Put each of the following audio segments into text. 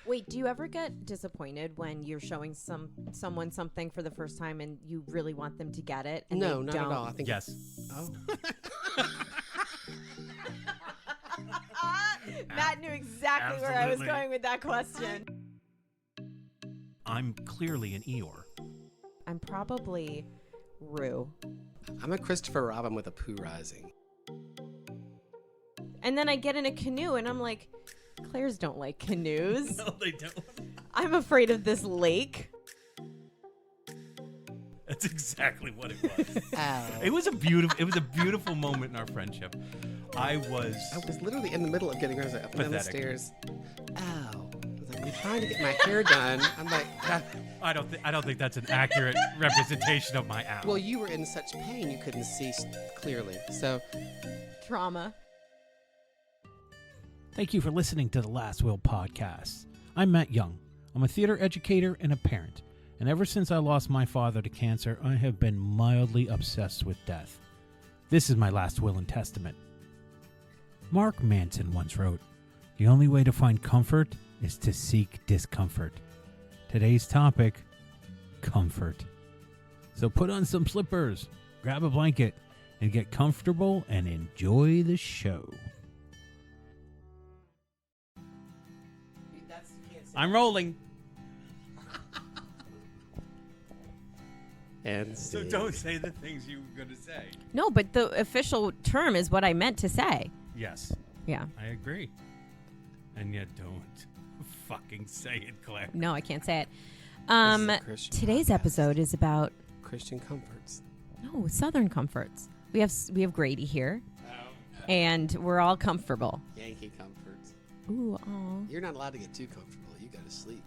Wait, do you ever get disappointed when you're showing someone something for the first time and you really want them to get it? And No, they not don't? at all. I think Yes. Oh. Matt knew exactly where I was Absolutely. going with that question. I'm clearly an Eeyore. I'm probably Rue. I'm a Christopher Robin with a Pooh Rising. And then I get in a canoe and I'm like, Clairs don't like canoes. No, they don't. I'm afraid of this lake. That's exactly what it was. Ow. It was a beautiful moment in our friendship. I was literally in the middle of getting hers up and down the Pathetic. stairs. Ow. I was like, I'm trying to get my hair done. I'm like, ah. I don't think that's an accurate representation of my owl. Well, you were in such pain you couldn't see clearly. So, Trauma. Thank you for listening to the Last Will podcast. I'm Matt Young. I'm a theater educator and a parent. And ever since I lost my father to cancer, I have been mildly obsessed with death. This is my last will and testament. Mark Manson once wrote, "The only way to find comfort is to seek discomfort." Today's topic, comfort. So put on some slippers, grab a blanket, and get comfortable and enjoy the show. I'm rolling. and So see. don't say the things you were going to say. No, but the official term is what I meant to say. Yes, Yeah. I agree. And yet don't fucking say it, Claire. No, I can't say it. This is a Christian Today's podcast. episode is about Christian comforts. Southern comforts. We have Grady here, and we're all comfortable. Yankee comforts. Ooh, aw. You're not allowed to get too comfortable. You go to sleep.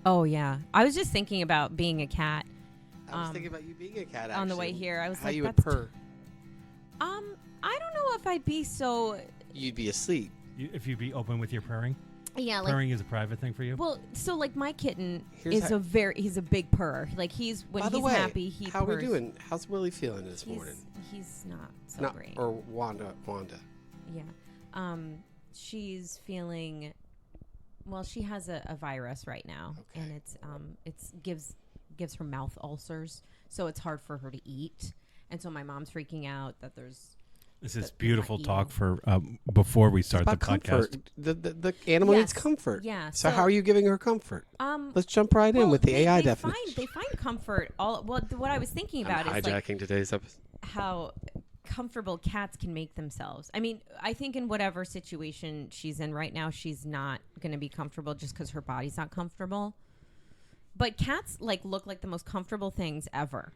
Oh yeah. I was just thinking about being a cat I was thinking about you being a cat on the way actually. here. I was How like, you would that's purr. I don't know if I'd be so. You'd be asleep. If you be open with your purring. Yeah, like. Purring is a private thing for you. Well, so like my kitten Here's is how- he's a big purrer. Like when By the he's way, happy, he how purrs. we doing? How's Willie feeling this morning? He's not so Not great. or Wanda. Yeah. She's feeling. Well, she has a virus right now, Okay. and it's gives her mouth ulcers, so it's hard for her to eat. And so my mom's freaking out that there's. This is But beautiful not talk eating. for before we start the About podcast. comfort. The animal needs Yes. comfort. Yeah. So how are you giving her comfort? Um. Let's jump right in well, with the AI they definition. They find comfort. What I was thinking about I'm is like hijacking today's episode. how comfortable cats can make themselves. I mean, I think in whatever situation she's in right now, she's not going to be comfortable just because her body's not comfortable. But cats look like the most comfortable things ever.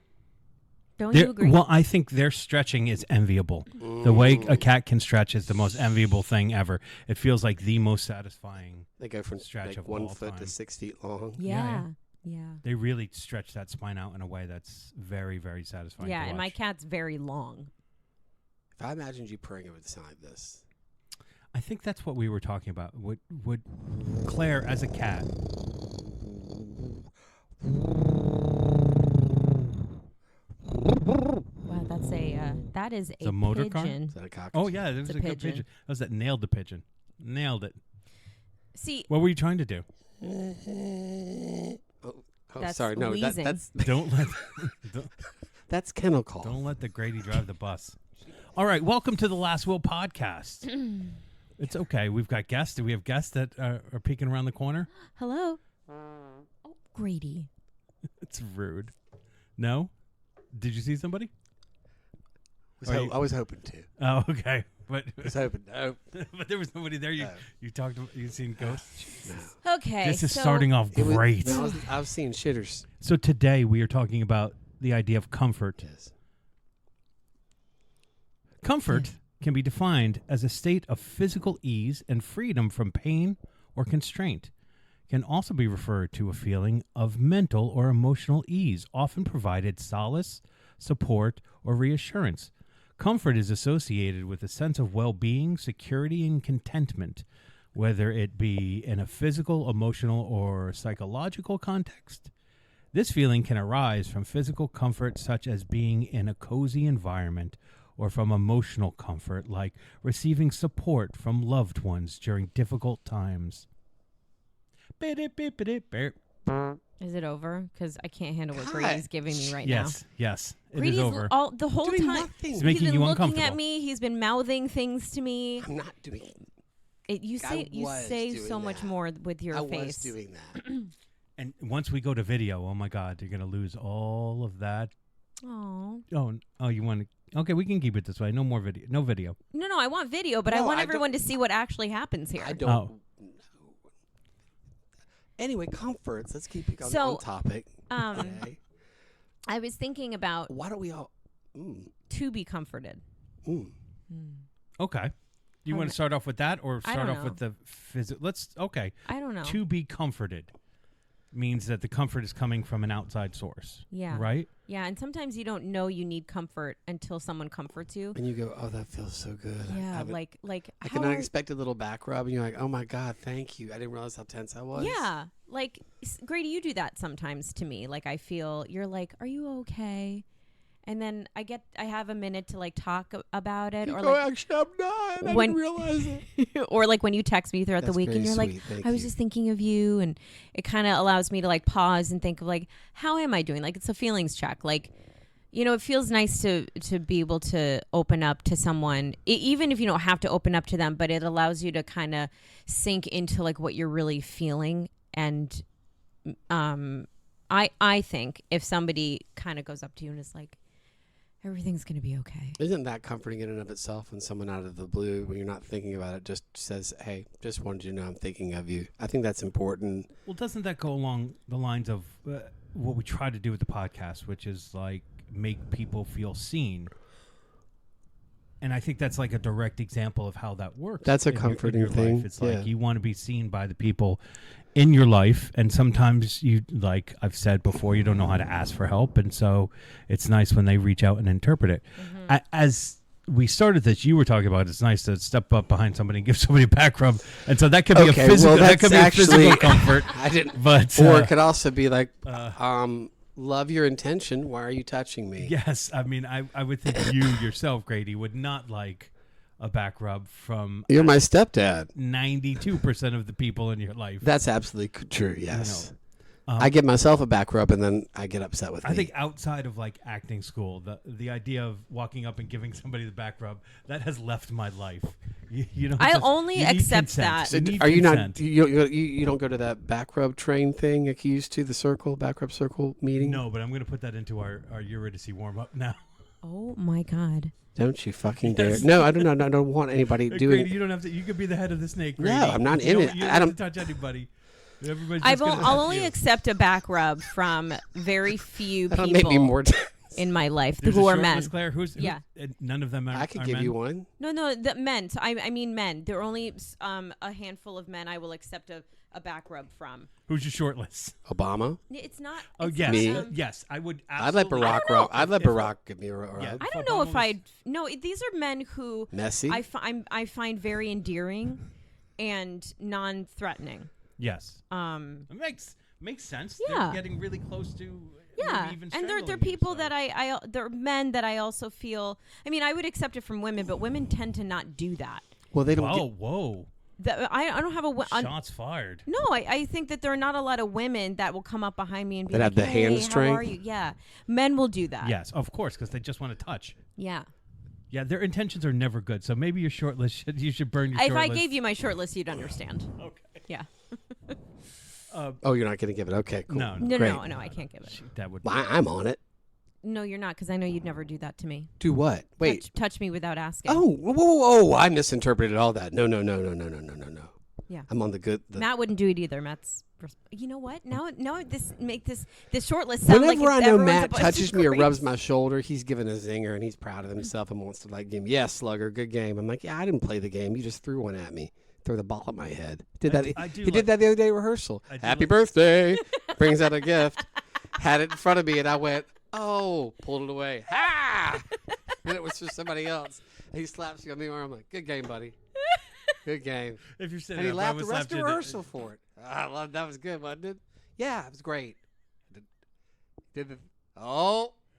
Don't you agree? Well, I think their stretching is enviable. The way a cat can stretch is the most enviable thing ever. It feels like the most satisfying. They go from Stretch like of 1 all foot to time. 6 feet long. yeah. They really stretch that spine out in a way that's very, very satisfying. Yeah, to and my watch. cat's very long. If I imagined you purring, it would sound like this. I think that's what we were talking about. Would Claire, as a cat, Wow, that is a motor car? pigeon. Is that a cockatoo? Oh yeah, there was It's a a good pigeon. pigeon. That was that nailed the pigeon. Nailed it. See, What were you trying to do? Oh, That's sorry. No, wheezing. Don't let that's kennel call. don't let the Grady drive the bus. All right, welcome to the Last Will podcast. It's okay. We've got guests. Do we have guests that are peeking around the corner? hello. Oh, Grady. It's rude. No? Did you see somebody? I was hoping to. Oh, okay. But I was hoping. No. but there was nobody there. You talked. You seen ghosts? No. Okay. This is so starting off It was- great. no, I was seeing shitters. So today we are talking about the idea of comfort. Yes. Comfort can be defined as a state of physical ease and freedom from pain or constraint. Can also be referred to a feeling of mental or emotional ease, often provided solace, support, or reassurance. Comfort is associated with a sense of well-being, security, and contentment, whether it be in a physical, emotional, or psychological context. This feeling can arise from physical comfort, such as being in a cozy environment, or from emotional comfort, like receiving support from loved ones during difficult times. Is it over? Because I can't handle what God. Grady's giving me right Yes, yes, it now. is over. All the whole Doing time. nothing. It's making He's been you looking uncomfortable. at me. He's been mouthing things to me. I'm not doing it. You say was say doing so much that. more with your I face. was doing that. And once we go to video, oh my God, you're gonna lose all of that. Oh Oh, you want to? Okay, we can keep it this way. No more video. No video. no, I want video, but I No, want I everyone to see what actually happens here. I don't. Oh. No. Anyway, comforts. Let's keep it on, So, on topic. Okay. I was thinking about Why don't we all? to be comforted. Okay. You want to start off with that, or I start don't off with the physical? Okay. I don't know. To be comforted means that the comfort is coming from an outside source. Yeah. Right. Yeah, and sometimes you don't know you need comfort until someone comforts you. And you go, oh, that feels so good. Yeah, like like an how unexpected little back rub, and you're like, oh my God, thank you. I didn't realize how tense I was. Yeah, like Grady, you do that sometimes to me. Like I feel you're like, are you okay? And then I have a minute to like talk about it, or like actually, I'm not. I when- didn't realize it. or like when you text me throughout That's the week and very you're like, sweet. Thank I was you. just thinking of you, and it kind of allows me to like pause and think of like, how am I doing? Like it's a feelings check. Like, you know, it feels nice to be able to open up to someone, even if you don't have to open up to them, but it allows you to kind of sink into like what you're really feeling. And I think if somebody kind of goes up to you and is like, everything's gonna be okay. Isn't that comforting in and of itself when someone out of the blue, when you're not thinking about it, just says, hey, just wanted you to know I'm thinking of you? I think that's important. Well, doesn't that go along the lines of what we try to do with the podcast, which is like make people feel seen? And I think that's like a direct example of how that works. That's a in comforting your thing, life. It's yeah. like you want to be seen by the people in your life, and sometimes you, like I've said before, you don't know how to ask for help, and so it's nice when they reach out and interpret it. As we started this, you were talking about it's nice to step up behind somebody and give somebody a back rub, and so that could be Okay, a physical. well, that could be a that's physical actually- comfort. I didn't. But Or it could also be like, uh, love your intention. Why are you touching me? yes, I mean, I would think you yourself, Grady, would not like a back rub from You're my stepdad. 92% of the people in your life. That's absolutely true. Yes. know, I give myself a back rub and then I get upset with I me. think outside of like acting school, the idea of walking up and giving somebody the back rub, that has left my life. You know, I just- only you need accept consent. that. So You need are you consent. not? You don't go to that back rub train thing like you used to, the circle back rub circle meeting? No, but I'm going to put that into our Eurydice warm up now. Oh my God. Don't you fucking Yes. dare! No, I don't. I don't want anybody Hey, doing. Grady, you don't have to. You could be the head of the snake. Grady. No, I'm not You in don't- it. You don't I have don't- to touch anybody. Everybody's I'll just gonna touch only you. accept a back rub from very few That'll people make me more. in my life There's who a are short men. list, Claire. Who, Yeah. none of them are. I could are give men? you one. No, the men. So I mean men. There are only a handful of men I will accept a back rub from. Who's your short list? Obama. It's not. Oh it's yes, Me? not, yes. I would. I'd let Absolutely. Barack rub. I'd let If- Barack give me a rub. Yeah. I If don't know Obama if was- I'd. No, these are men who Messy. I find very endearing and non-threatening. Yes. It makes sense. Yeah. They're getting really close to. Yeah, maybe even and they're strangling people you, that I they're men that I also feel. I mean, I would accept it from women, but women tend to not do that. well, they don't. Whoa! I don't have a. Shots fired. No, I think that there are not a lot of women that will come up behind me and be That like, have the hey, hand how strength? are you? Yeah, men will do that. Yes, of course, because they just want to touch. Yeah. Yeah, their intentions are never good. So maybe your short list you should burn your If short I list. gave you my short list, you'd understand. Okay. Yeah. Oh, you're not going to give it. Okay, cool. No, No, Great. no, I can't give it. that would. Well, I'm on it. No, you're not, because I know you'd never do that to me. Do what? Wait. Touch me without asking. Oh, whoa! I misinterpreted all that. No. Yeah. I'm on the good. Matt wouldn't do it either. Matt's. You know what? Now this short list sound Whenever like I know everyone's a Matt bunch touches of me or creeps. rubs my shoulder, he's giving a zinger and he's proud of himself and wants to like give me, yeah, slugger, good game. I'm like, yeah, I didn't play the game. You just threw one at me. Throw the ball at my head. Did that? I do He did like- that the other day at rehearsal. I do Happy like- birthday! Brings out a gift. Had it in front of me and I went, oh, pulled it away. Ha! And it was for somebody else. And he slaps me on the arm. I'm like, good game, buddy. Good game. If you're sitting And he up, I laughed would the rest slap of you. rehearsal for it. I love that was good, wasn't it? Yeah, it was great. Did the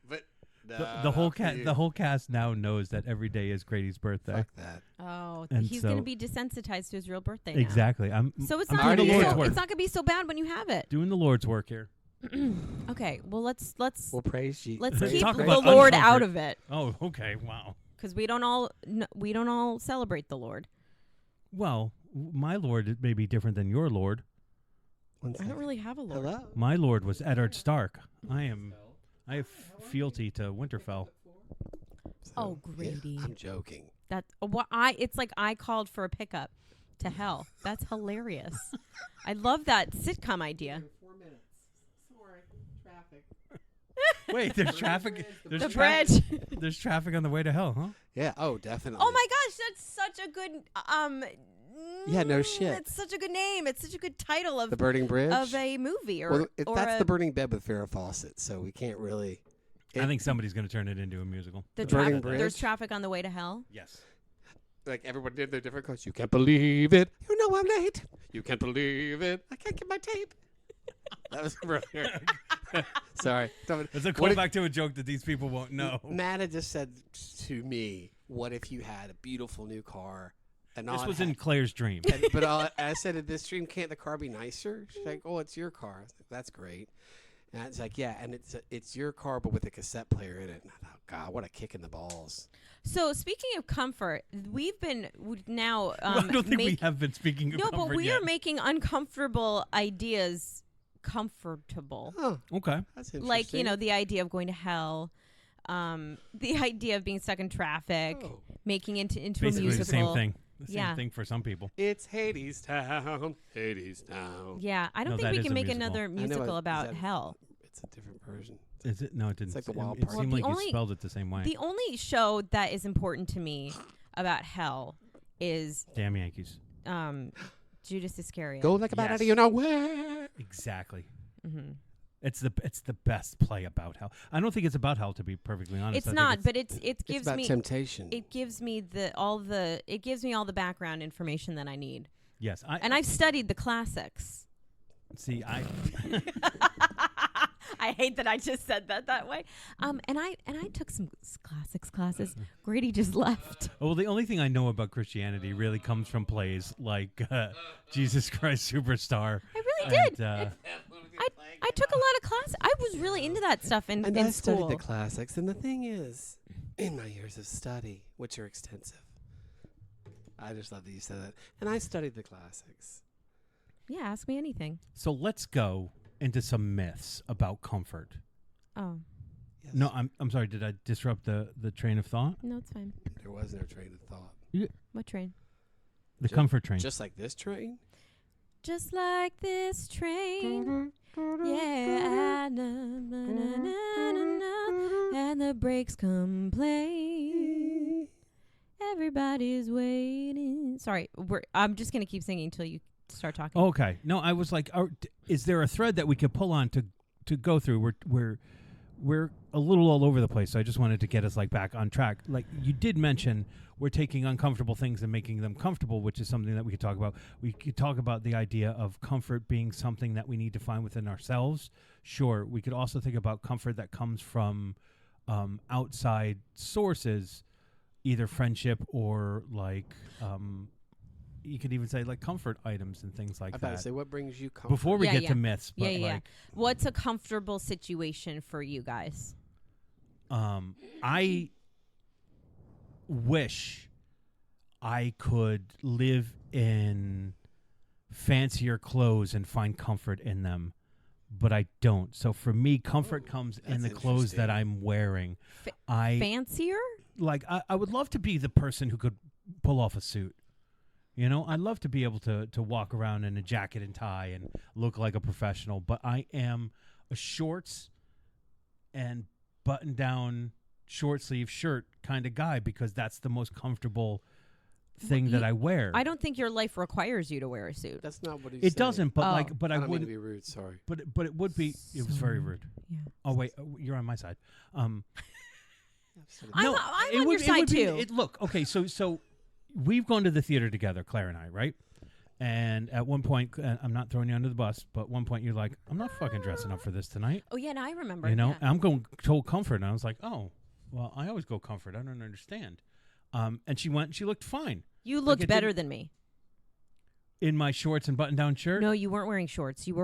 but The whole cast now knows that every day is Grady's birthday. Fuck that. Oh, And he's going to so- be desensitized to his real birthday now. Exactly. So it's I'm not doing gonna the be Lord's work. it's not gonna be so bad when you have it. Doing the Lord's work here. Okay, well let's We'll praise you. let's Let's keep talk the about Lord uncomfort. out of it Oh, okay. Wow. because we don't all celebrate the Lord. Well, my Lord may be different than your Lord. One I second. don't really have a Lord. Hello. My Lord was Eddard Stark. I have fealty to Winterfell. Oh, Yeah, Grady. I'm joking. It's like I called for a pickup to hell. That's hilarious. I love that sitcom idea. 4 minutes. Sorry, traffic. Wait, there's traffic. There's The traffic. bridge. There's traffic on the way to hell, huh? Yeah. Oh, definitely. Oh my gosh, that's such a good Yeah, no shit. It's such a good name. It's such a good title The Burning Bridge. of a movie or Well, or that's a, the Burning Bed with Farrah Fawcett, so we can't really. I think somebody's going to turn it into a musical. the Burning traffic. There's Bridge? traffic on the way to hell. Yes. Like everyone did their different quotes. You can't believe it. You know I'm late. You can't believe it. I can't get my tape. That was brilliant. Sorry. It's a What if- callback to a joke that these people won't know. Matt had just said to me, "What if you had a beautiful new car?" And This all it was had- in Claire's dream. but I said, "In this dream, can't the car be nicer?" She's like, "Oh, it's your car." I was like, "That's great." And it's like, "Yeah, and it's your car, but with a cassette player in it." And I thought, God, what a kick in the balls. So speaking of comfort, we've been now. I don't think we have been speaking of No, comfort but we yet. are making uncomfortable ideas comfortable. Oh, Okay. that's interesting. Like, you know, the idea of going to hell, the idea of being stuck in traffic, Oh. making into Basically a the musical. same thing. The same Yeah. thing for some people. It's Hades Town. Hades Town. Yeah, I don't No, think that we is can a make musical. another I know musical it- about that- hell. It's a different version. Is it? No, it didn't. like the it- Wild it Park. seemed Well, like the you only- spelled it the same way. The only show that is important to me about hell is Damn Yankees. Judas Iscariot. Go like a bat out Yes. of you nowhere. Exactly. Mhm. It's the best play about hell. I don't think it's about hell, to be perfectly honest. It's I think not, but it It's gives about me temptation. it gives me all the background information that I need. yes. And I've studied the classics. see. I hate that I just said that way. And I took some classics classes. Grady just left. Well, the only thing I know about Christianity really comes from plays like Jesus Christ Superstar. I really did. And, I took a lot of class. I was really into that stuff in and I school. studied the classics. And the thing is, in my years of study, which are extensive, I just love that you said that. And I studied the classics. Yeah, ask me anything. so let's go into some myths about comfort. Oh, Yes. No, I'm sorry. Did I disrupt the train of thought? no, it's fine. There was no train of thought. What train? The Ju- comfort train. Just like this train? Just like this train. Yeah, and the brakes complain. Everybody's waiting. Sorry, I'm just gonna keep singing until you start talking. Okay. No, I was like, is there a thread that we could pull on to go through? We're a little all over the place, so I just wanted to get us like back on track. Like you did mention, we're taking uncomfortable things and making them comfortable, which is something that we could talk about. We could talk about the idea of comfort being something that we need to find within ourselves. Sure. We could also think about comfort that comes from outside sources, either friendship or like you could even say like comfort items and things like I about to that. say, what brings you comfort? Before we Yeah, get yeah. to myths, but Yeah. like What's a comfortable situation for you guys? I wish I could live in fancier clothes and find comfort in them, but I don't. So for me, comfort comes in the that's clothes that interesting. I'm wearing. Fa- I Fancier? I would love to be the person who could pull off a suit. You know, I'd love to be able to walk around in a jacket and tie and look like a professional, but I am a shorts and button down short sleeve shirt kind of guy because that's the most comfortable thing that I wear. I don't think your life requires you to wear a suit. That's not what he's It saying. doesn't, but Oh. like, but I I don't mean to wouldn't. be rude. Sorry. But it would be. It was very rude. Yeah. Oh wait, you're on my side. I'm No, on it your would- it side would be- too. look, okay, so we've gone to the theater together, Claire and I, right? And at one point, I'm not throwing you under the bus, but at one point you're like, I'm not fucking dressing up for this tonight. Oh, yeah, and I remember. You know, yeah. And I'm going total comfort. And I was like, oh, well, I always go comfort. I don't understand. And she went, she looked fine. You looked it better didn't- than me. In my shorts and button-down shirt? No, you weren't wearing shorts. You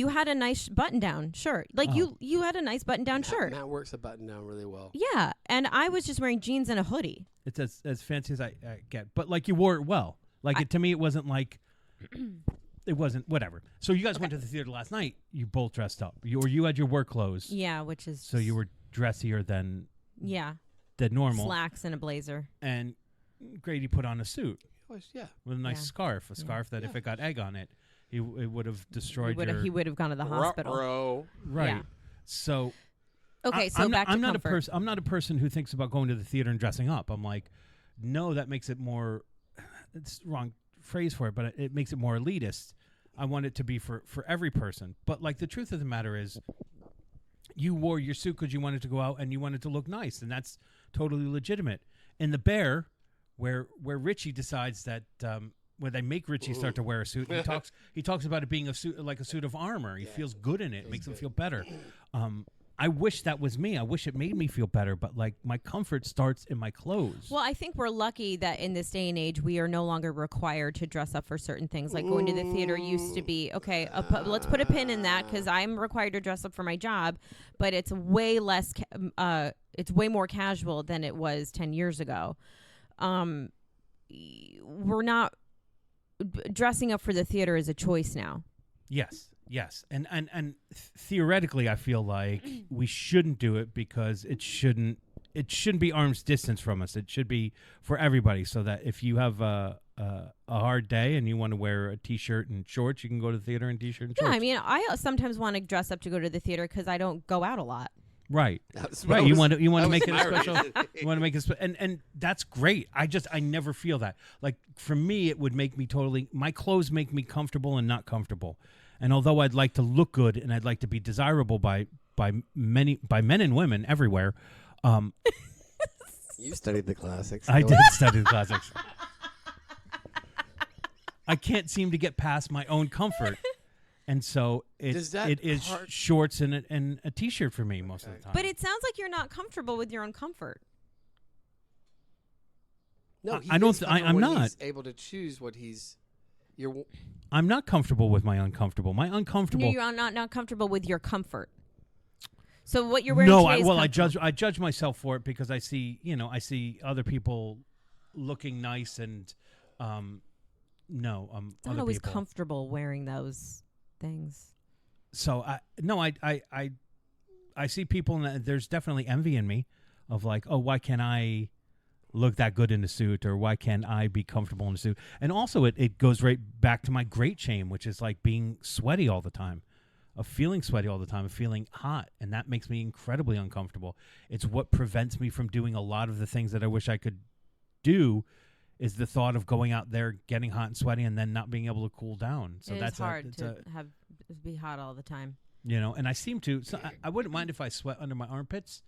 had a nice button-down shirt. Like, Oh. you had a nice button-down shirt. Matt works a button down really well. Yeah, and I was just wearing jeans and a hoodie. It's as fancy as I get. But, like, you wore it well. Like, to me, it wasn't like... it wasn't... Whatever. So you guys went to the theater last night. You both dressed up. You had your work clothes. Yeah, which is... So you were dressier than normal. Slacks and a blazer. And Grady put on a suit Yeah. with a nice Yeah. scarf. A scarf that if it got egg on it, it would have destroyed He would have gone to the hospital. Ruh-roh. Right. Yeah. So... Okay, so I'm back to I'm not comfort. I'm not a person who thinks about going to the theater and dressing up. I'm like, no, that makes it more. It's the wrong phrase for it, but it makes it more elitist. I want it to be for every person. But like the truth of the matter is, you wore your suit because you wanted to go out and you wanted to look nice, and that's totally legitimate. In the Bear, where Richie decides that. When they make Richie start to wear a suit, he talks about it being a suit like a suit of armor. He feels good in it, makes him feel better. I wish that was me. I wish it made me feel better, but like my comfort starts in my clothes. Well, I think we're lucky that in this day and age, we are no longer required to dress up for certain things. Like going to the theater used to be, okay, let's put a pin in that because I'm required to dress up for my job, but it's way less, it's way more casual than it was 10 years ago. We're not, dressing up for the theater is a choice now. Yes, and theoretically, I feel like we shouldn't do it because it shouldn't be arm's distance from us. It should be for everybody, so that if you have a hard day and you want to wear a t-shirt and shorts, you can go to the theater in t-shirt and shorts. Yeah, I mean, I sometimes want to dress up to go to the theater because I don't go out a lot. Right. That's Right. what You was- want to that make it was a my special. reason. You want to make it and that's great. I never feel that. Like for me, it would make me my clothes make me comfortable and not comfortable. And although I'd like to look good and I'd like to be desirable by men and women everywhere, You studied the classics. I Go did on. study the classics. I can't seem to get past my own comfort. And so Does that it is part- shorts and a t-shirt for me most of the time. But it sounds like you're not comfortable with your own comfort. No, I don't th- I'm I'm not. He's able to choose what he's. You're. I'm not comfortable with my uncomfortable. My uncomfortable. No, you're not comfortable with your comfort. So what you're wearing No, today is I comfortable. judge myself for it because I see other people looking nice and It's not other always people. comfortable wearing those things. So I see people and there's definitely envy in me of like, oh, why can't I look that good in a suit, or why can't I be comfortable in a suit? And also it goes right back to my great shame, which is like being sweaty all the time. Of feeling sweaty all the time, of feeling hot, and that makes me incredibly uncomfortable. It's what prevents me from doing a lot of the things that I wish I could do, is the thought of going out there, getting hot and sweaty, and then not being able to cool down. So It that's is hard it's to be hot all the time. and I seem to. So I wouldn't mind if I sweat under my armpits,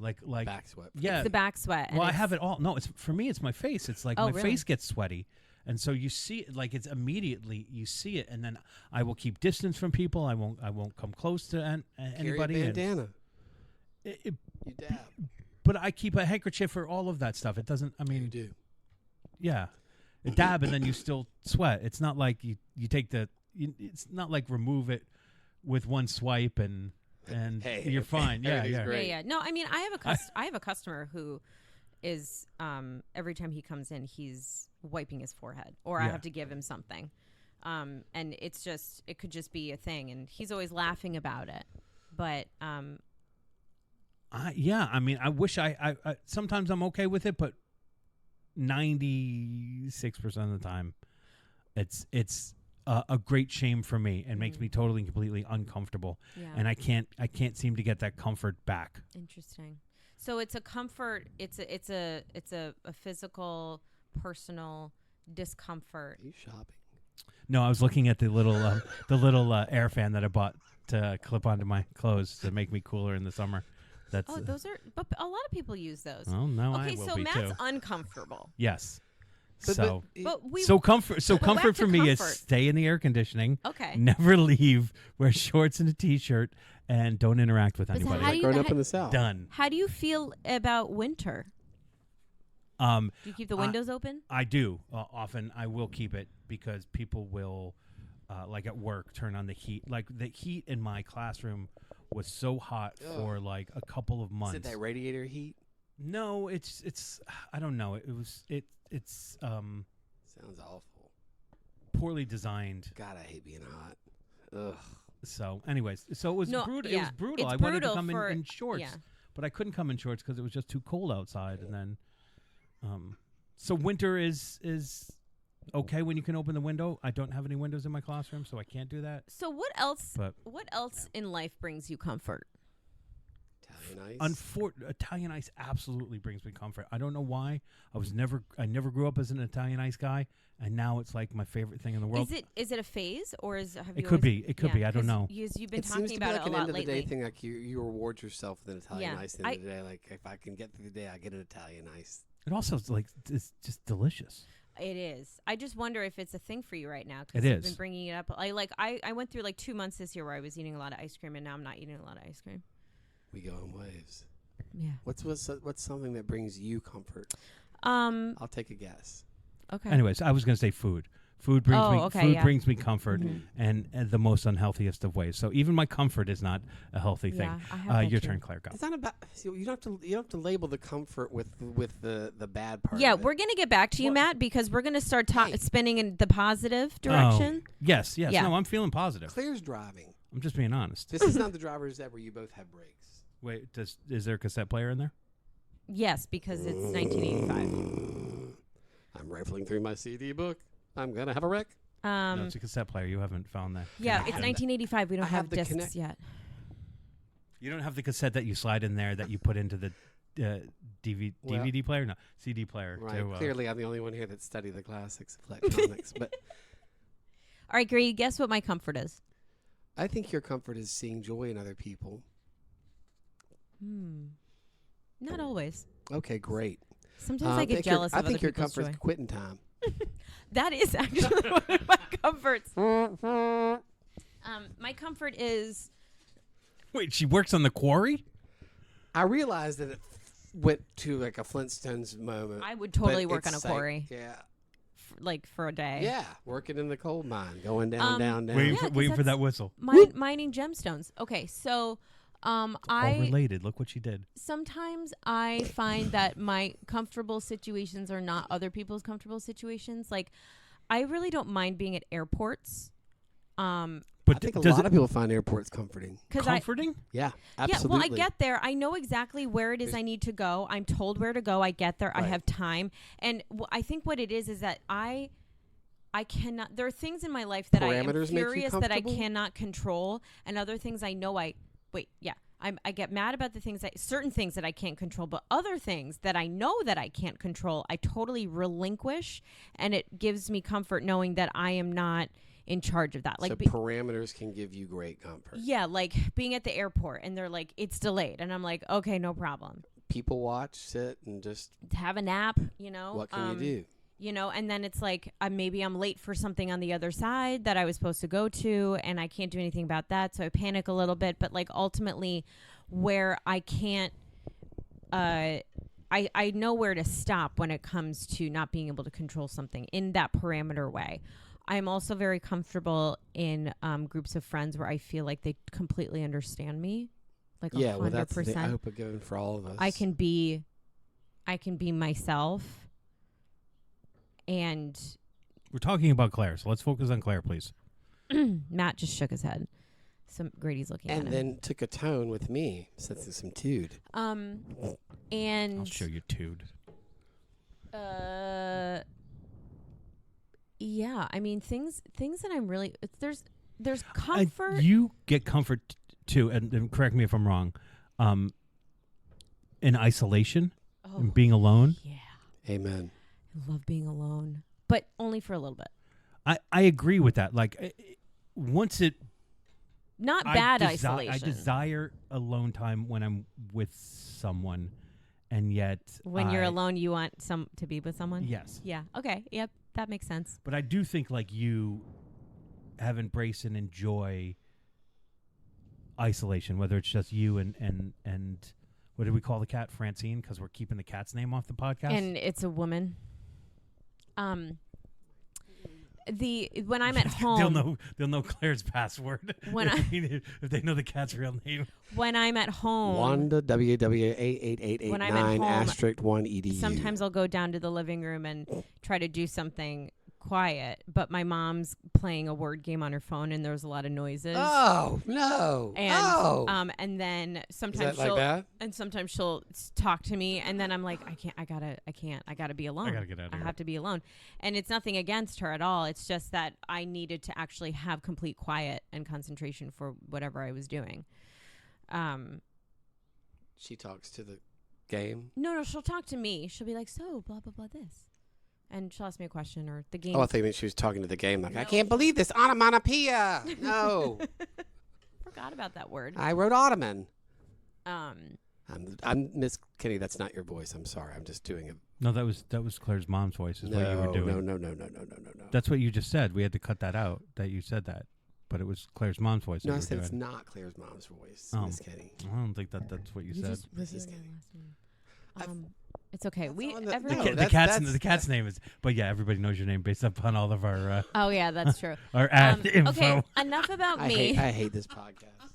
like Back sweat. yeah. It's the back sweat. and Well, I it's- have it all. No, it's for me. It's my face. It's like Oh, my really? face gets sweaty, and so you see it. Like it's immediately you see it, and then I will keep distance from people. I won't come close to anybody. Carry a and bandana. it- You dab. but I keep a handkerchief for all of that stuff. It doesn't. I You mean, do. yeah, a dab, and then you still sweat. It's not like you take the. It's not like remove it with one swipe and Hey, you're fine. Yeah, everything's yeah. great. Yeah. No, I mean, I have a customer who is every time he comes in, he's wiping his forehead, or I Yeah. have to give him something, and it could just be a thing, and he's always laughing about it, but I mean, I wish I sometimes I'm okay with it, but 96% of the time, it's a great shame for me and makes me totally and completely uncomfortable, yeah. and I can't seem to get that comfort back. Interesting. So it's a comfort. It's a physical, personal discomfort. Are you shopping? No, I was looking at the little air fan that I bought to clip onto my clothes to make me cooler in the summer. That's Oh, those are. But a lot of people use those. well, no, Okay, I will so be Matt's too. uncomfortable. Yes. So But we comfort. So But back comfort to for me is comfort. stay in the air conditioning. okay. Never leave. Wear shorts and a t-shirt, and don't interact with But so anybody. how do you- growing up in the South. Done. How do you feel about winter? Do you keep the windows open? I do often. I will keep it because people will, like at work, turn on the heat. Like the heat in my classroom was so hot for like a couple of Is months. it that radiator heat? No, it's I don't know. It's Sounds awful. poorly designed. God, I hate being hot. Ugh. So, anyways, so it was No, brutal. It yeah. was brutal. It's I wanted to brutal come for- in shorts, yeah. but I couldn't come in shorts because it was just too cold outside. And then, so winter is okay when you can open the window. I don't have any windows in my classroom, so I can't do that. So what else? But What else in life brings you comfort? Italian ice. Italian ice absolutely brings me comfort. I don't know why. I never grew up as an Italian ice guy, and now it's like my favorite thing in the world. Is it a phase or have you? It could be. It could be. I don't know. You've been It seems talking to be about like it a an lot end of the day lately. thing. Like you reward yourself with an Italian Yeah. ice at the end of the day. Like if I can get through the day, I get an Italian ice. It also is like it's just delicious. It is. I just wonder if it's a thing for you right now. It You've is. been bringing it up. I went through like 2 months this year where I was eating a lot of ice cream, and now I'm not eating a lot of ice cream. We go in waves. Yeah. What's something that brings you comfort? Um. I'll take a guess. Okay. Anyways, I was going to say food. Food brings Oh, me okay, food yeah. brings me comfort, Mhm. and the most unhealthiest of ways. So even my comfort is not a healthy thing. Yeah, I have that Your too. turn, Claire. Go. It's not about. See, you don't have to label the comfort with the bad part. Yeah, of it. we're gonna get back to you, Well, Matt, because we're gonna start hey. spinning in the positive direction. Oh, yes. Yeah. No, I'm feeling positive. Claire's driving. I'm just being honest. This is not the driver's ed where you both have brakes. Wait, is there a cassette player in there? Yes, because it's 1985. I'm rifling through my CD book. I'm gonna have a wreck. No, it's a cassette player. You haven't found that. Yeah, connection. it's 1985. We don't I have have the discs connect- yet. You don't have the cassette that you slide in there that you put into the Well- DVD player? No, CD player. Right. To, Clearly, I'm the only one here that studied the classics of electronics. But All right, Grady, guess what my comfort is? I think your comfort is seeing joy in other people. Not always. Okay, great. Sometimes I get jealous I of think other your people's comfort's joy. quitting time. That is actually one of my comforts. My comfort is Wait, she works on the quarry? I realized that it went to like a Flintstones moment. I would but totally work on a it's like- quarry, Yeah. for a day. Yeah. Working in the coal mine, going down, down, down. Waiting, Yeah, for, 'cause waiting for that's- that whistle. Mining gemstones. Okay, so All I related. Look what she did. sometimes I find that my comfortable situations are not other people's comfortable situations. Like, I really don't mind being at airports. I think a lot of people find airports comforting. Because comforting? Yeah, yeah, absolutely. well, I get there. I know exactly where it is I need to go. I'm told where to go. I get there. I Right. have time. And I think what it is that I cannot. There are things in my life that I am Parameters make you furious that I comfortable? cannot control, and other things I know I wait. Yeah, I get mad about the things certain things that I can't control, but other things that I know that I can't control, I totally relinquish, and it gives me comfort knowing that I am not in charge of that. Like so parameters can give you great comfort. yeah, like being at the airport and they're like, it's delayed. And I'm like, okay, no problem. People watch, sit, and just Have a nap, you know? what can you do? You know, and then it's like, maybe I'm late for something on the other side that I was supposed to go to and I can't do anything about that. So I panic a little bit. But like ultimately where I can't, I know where to stop when it comes to not being able to control something in that parameter way. I'm also very comfortable in groups of friends where I feel like they completely understand me, like 100%. Yeah, well, that's the thing I hope a given for all of us. I can be myself, and We're talking about Claire, so let's focus on Claire, please. Matt just shook his head. So Grady's looking and at him. then took a tone with me, sensing some tude. And I'll show you Tude. yeah, I mean things that I'm really there's comfort. You get comfort too, and correct me if I'm wrong, in isolation, and being alone. Yeah, Amen. I love being alone, but only for a little bit. I agree with that. Like once it Not bad I isolation. desire alone time when I'm with someone, and yet When you're alone, you want to be with someone? Yes. Yeah. Okay. Yep. That makes sense. But I do think like you have embraced and enjoy isolation, whether it's just you and what did we call the cat? Francine, because we're keeping the cat's name off the podcast. And it's a woman. When I'm at home, they'll know Claire's password. When if they know the cat's real name. when I'm at home, Wanda WW88889 When I'm at home, asterisk 1 edu. sometimes I'll go down to the living room and try to do something quiet, but my mom's playing a word game on her phone and there's a lot of noises. Oh no! And and then Is sometimes that like that? and sometimes she'll talk to me and then I'm like, I gotta be alone. I gotta get out of here. have to be alone. And it's nothing against her at all. It's just that I needed to actually have complete quiet and concentration for whatever I was doing. She talks to the game. No, she'll talk to me. She'll be like, so blah blah blah this. And she'll ask me a question or the game. Oh, I think she was talking to the game. Like, I can't believe this onomatopoeia. No, Forgot about that word. I wrote ottoman. Um I'm Miss Kenny. That's not your voice. I'm sorry. I'm just doing it. No, that was Claire's mom's voice. Is what you were doing. No. That's what you just said. We had to cut that out. That you said that, but it was Claire's mom's voice. No, that I you said were it's doing. not Claire's mom's voice, Oh. Miss Kenny. I don't think that's what you said. just This is revealed Kenny. my last name. It's okay. We on the- everyone. No, The that's- cat's that's- the cat's name is, but yeah, everybody knows your name based upon all of our Oh yeah, that's true. our ad info. Okay, enough about me. I hate this podcast.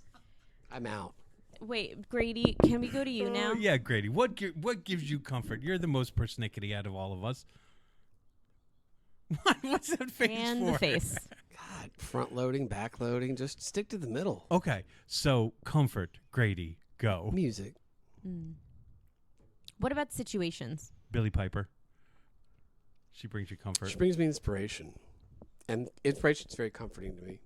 I'm out. Wait, Grady, can we go to you now? Yeah, Grady. What gives you comfort? You're the most persnickety out of all of us. What's that face And for? the face. God, front loading, back loading. Just stick to the middle. Okay, so comfort, Grady, go. Music. What about situations? Billy Piper. She brings you comfort. She brings me inspiration, and inspiration is very comforting to me.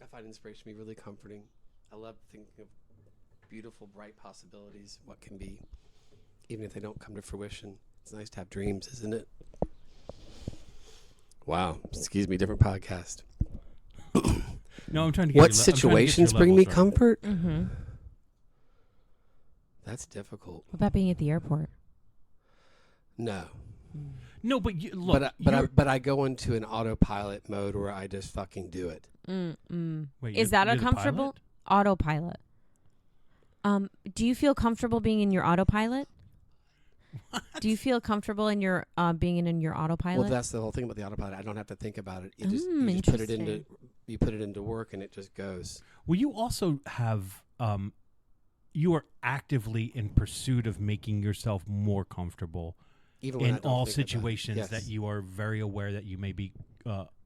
I find inspiration to be really comforting. I love thinking of beautiful, bright possibilities, what can be, even if they don't come to fruition. It's nice to have dreams, isn't it? Wow. Excuse me, different podcast. No, I'm trying to get What your I'm trying to get situations your bring me levels right. comfort? Mm-hmm. That's difficult. What about being at the airport? No. No, but you, look. But I go into an autopilot mode where I just fucking do it. Wait, Is that you're a the comfortable pilot? autopilot? Do you feel comfortable being in your autopilot? Do you feel comfortable in your being in your autopilot? Well, that's the whole thing about the autopilot. I don't have to think about it. You just put it into work and it just goes. Well, you also have you are actively in pursuit of making yourself more comfortable Even when I in don't all think about it. situations Yes. that you are very aware that you may be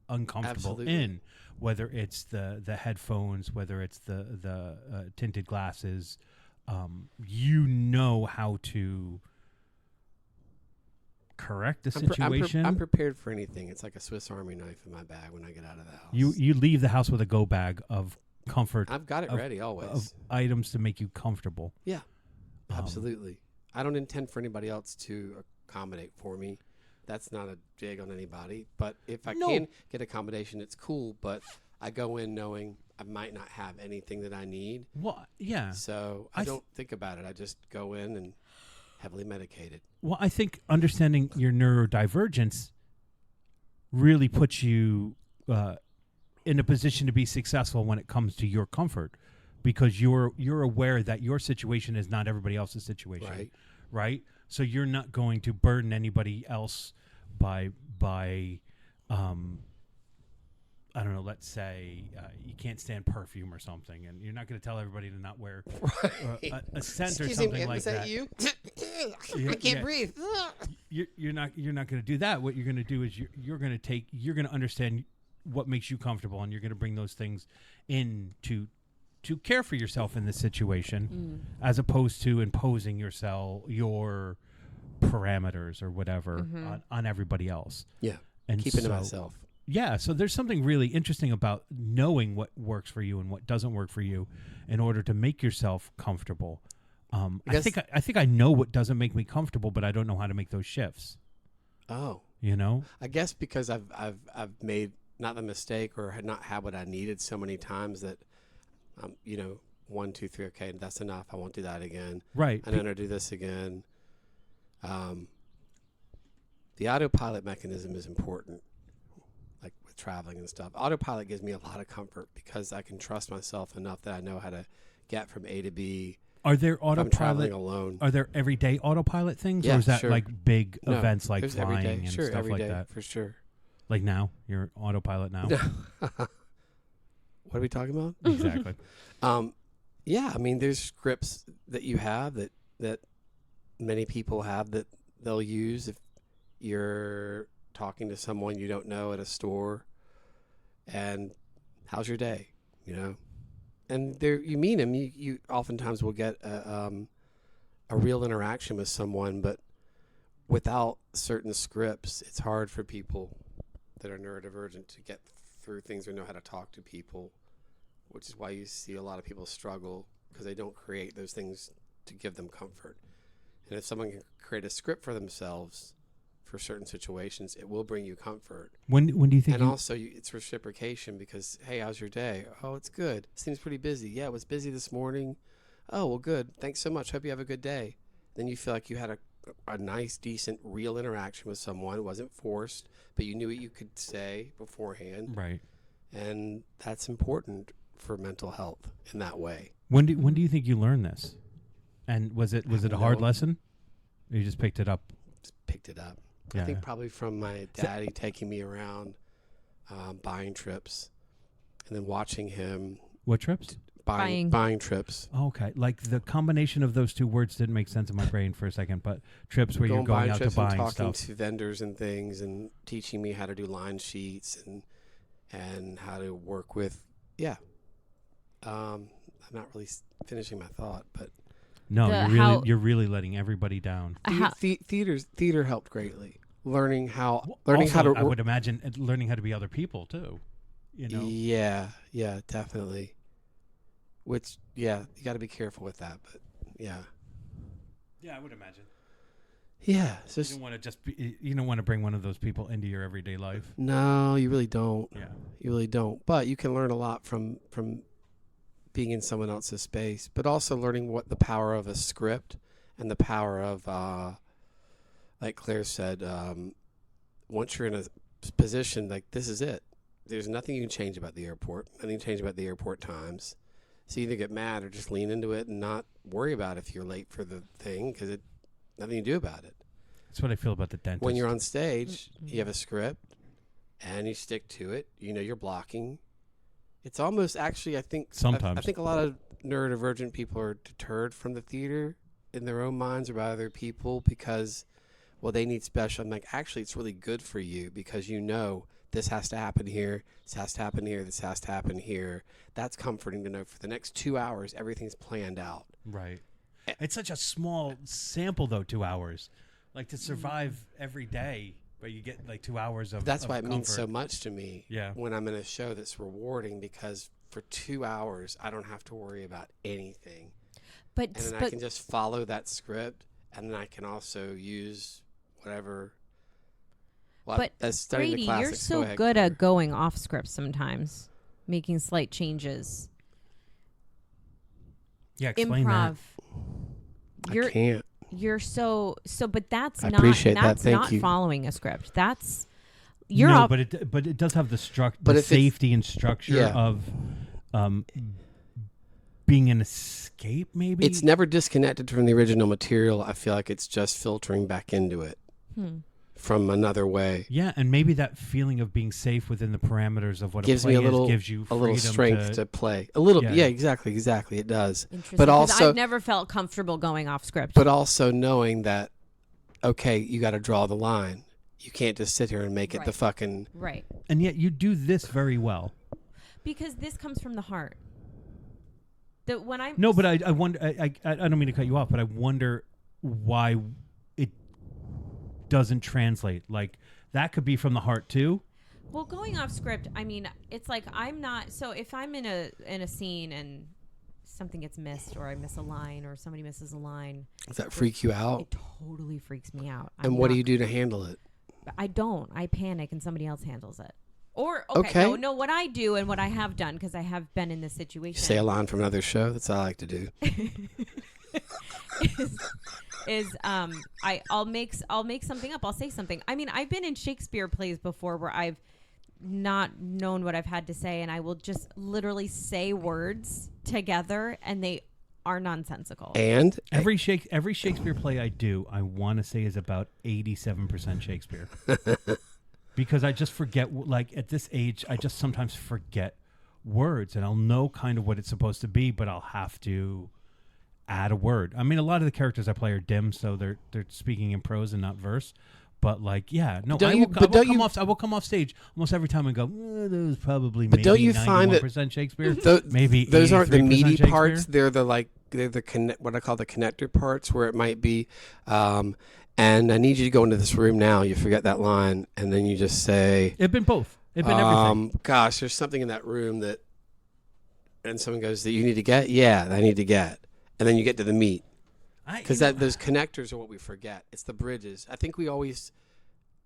uncomfortable Absolutely. in, whether it's the headphones, whether it's the tinted glasses. You know how to correct the situation. I'm prepared for anything. It's like a Swiss Army knife in my bag when I get out of the house. You leave the house with a go bag of comfort I've got it of- ready always. of items to make you comfortable. Yeah, Um, absolutely. I don't intend for anybody else to accommodate for me. That's not a dig on anybody. But if I No. can get accommodation, it's cool. But I go in knowing I might not have anything that I need. Well, yeah. So I I th- don't think about it. I just go in and heavily medicated. Well, I think understanding your neurodivergence really puts you in a position to be successful when it comes to your comfort, because you're aware that your situation is not everybody else's situation, right? So you're not going to burden anybody else by I don't know, let's say you can't stand perfume or something, and you're not going to tell everybody to not wear a scent or something like that. you? Yeah, I can't yeah. breathe. You're not going to do that. What you're going to do is you're going to understand what makes you comfortable, and you're going to bring those things in to care for yourself in this situation, as opposed to imposing your parameters or whatever on everybody else. Yeah, And keeping to so- myself. Yeah, so there's something really interesting about knowing what works for you and what doesn't work for you, in order to make yourself comfortable. I guess- think I know what doesn't make me comfortable, but I don't know how to make those shifts. Oh, You know? I guess because I've made not the mistake or had not had what I needed so many times that, 1, 2, 3. Okay, that's enough. I won't do that again. Right. And then I do this again. The autopilot mechanism is important, like with traveling and stuff. Autopilot gives me a lot of comfort because I can trust myself enough that I know how to get from A to B. Are there If I'm autopilot? traveling alone. Are there everyday autopilot things, Yeah, or is that sure. like big No, events like there's flying every day. and Sure, stuff every like day, that? for sure. Like now, you're autopilot now. What are we talking about? Exactly. Yeah, I mean, there's scripts that you have that many people have that they'll use if you're talking to someone you don't know at a store. And how's your day? You know, and there you meet them. You oftentimes will get a real interaction with someone, but without certain scripts, it's hard for people that are neurodivergent to get through things or know how to talk to people. Which is why you see a lot of people struggle because they don't create those things to give them comfort. And if someone can create a script for themselves for certain situations, it will bring you comfort. When do you think? And also, it's reciprocation because, hey, how's your day? Oh, it's good. Seems pretty busy. Yeah, it was busy this morning. Oh, well, good. Thanks so much. Hope you have a good day. Then you feel like you had a nice, decent, real interaction with someone. It wasn't forced, but you knew what you could say beforehand. Right. And that's important for mental health in that way. When do you think you learned this? And was it a hard No. lesson? Or you just picked it up? Just picked it up. Yeah. I think probably from my daddy taking me around, buying trips, and then watching him What trips? buying trips. Oh, okay. Like the combination of those two words didn't make sense in my brain for a second, but trips where you're going buying out to trips and buying talking stuff. to vendors and things, and teaching me how to do line sheets and how to work with. Yeah. I'm not really finishing my thought, but No, The you're really letting everybody down. theater helped greatly. Learning how Also, to. I would imagine learning how to be other people too. You know. Yeah, definitely. Which, you got to be careful with that, but yeah. Yeah, I would imagine. Yeah, it's You just don't want to you don't want to bring one of those people into your everyday life. no, you really don't. Yeah. You really don't. But you can learn a lot from being in someone else's space, but also learning what the power of a script and the power of, like Claire said, once you're in a position, like this is it. There's nothing you can change about the airport. Nothing you can change about the airport times. So you either get mad or just lean into it and not worry about if you're late for the thing because nothing you do about it. That's what I feel about the dentist. When you're on stage, you have a script and you stick to it. You know you're blocking. It's almost actually, I think, Sometimes. I think a lot of neurodivergent people are deterred from the theater in their own minds or by other people because, well, they need special. I'm like, actually, it's really good for you because you know this has to happen here, this has to happen here, this has to happen here. That's comforting to know for the next 2 hours, everything's planned out. Right. It's such a small sample, though, 2 hours. Like to survive every day, but you get like 2 hours of That's why it comfort. means so much to me Yeah. when I'm in a show that's rewarding because for 2 hours, I don't have to worry about anything. But And then I can just follow that script, and then I can also use whatever. Well, But as studying Brady, the classics, you're so go ahead, good Claire. at going off script sometimes, making slight changes. Yeah, explain Improv. I can't. You're so, but that's I not appreciate that. that's Thank not you. following a script. That's that. you're No, off, but it does have the But the if it's- safety and structure Yeah. of being an escape, maybe. It's never disconnected from the original material. I feel like it's just filtering back into it from another way. Yeah, and maybe that feeling of being safe within the parameters of what Gives a me play a little, is gives you a little freedom strength to play. A little, Yeah. yeah, exactly. It does. interesting. But 'cause also, I've never felt comfortable going off script. but also knowing that, okay, you got to draw the line. You can't just sit here and make it the Right. fucking. Right. And yet you do this very well. Because this comes from the heart. When I'm No, but I wonder. I don't mean to cut you off, but I wonder why it doesn't translate. Like that could be from the heart too. Well, going off script, I mean, it's like I'm not. So if I'm in a scene and something gets missed, or I miss a line, or somebody misses a line, Does that freak you out? it totally freaks me out. And what do you do to handle it? I don't. I panic, and somebody else handles it. Or Okay. no, what I do and what I have done, because I have been in this situation. Say a line from another show. That's all I like to do. I'll make something up. I'll say something. I mean, I've been in Shakespeare plays before where I've not known what I've had to say, and I will just literally say words together, and they are nonsensical. And Every Shakespeare play I do, I want to say is about 87% Shakespeare. Because I just forget, like at this age, I just sometimes forget words, and I'll know kind of what it's supposed to be, but I'll have to add a word. I mean, a lot of the characters I play are dim, so they're speaking in prose and not verse. But like, yeah, no, I will come off stage almost every time and go, that was probably maybe don't you find that 91% Shakespeare, maybe those aren't the 83% meaty Shakespeare? parts. They're the what I call the connector parts, where it might be. And I need you to go into this room now. You forget that line, and then you just say, It's been both. It's been everything. Gosh, there's something in that room that, and someone goes, that you need to get? Yeah, I need to get. And then you get to the meat. Because those connectors are what we forget. It's the bridges. I think we always,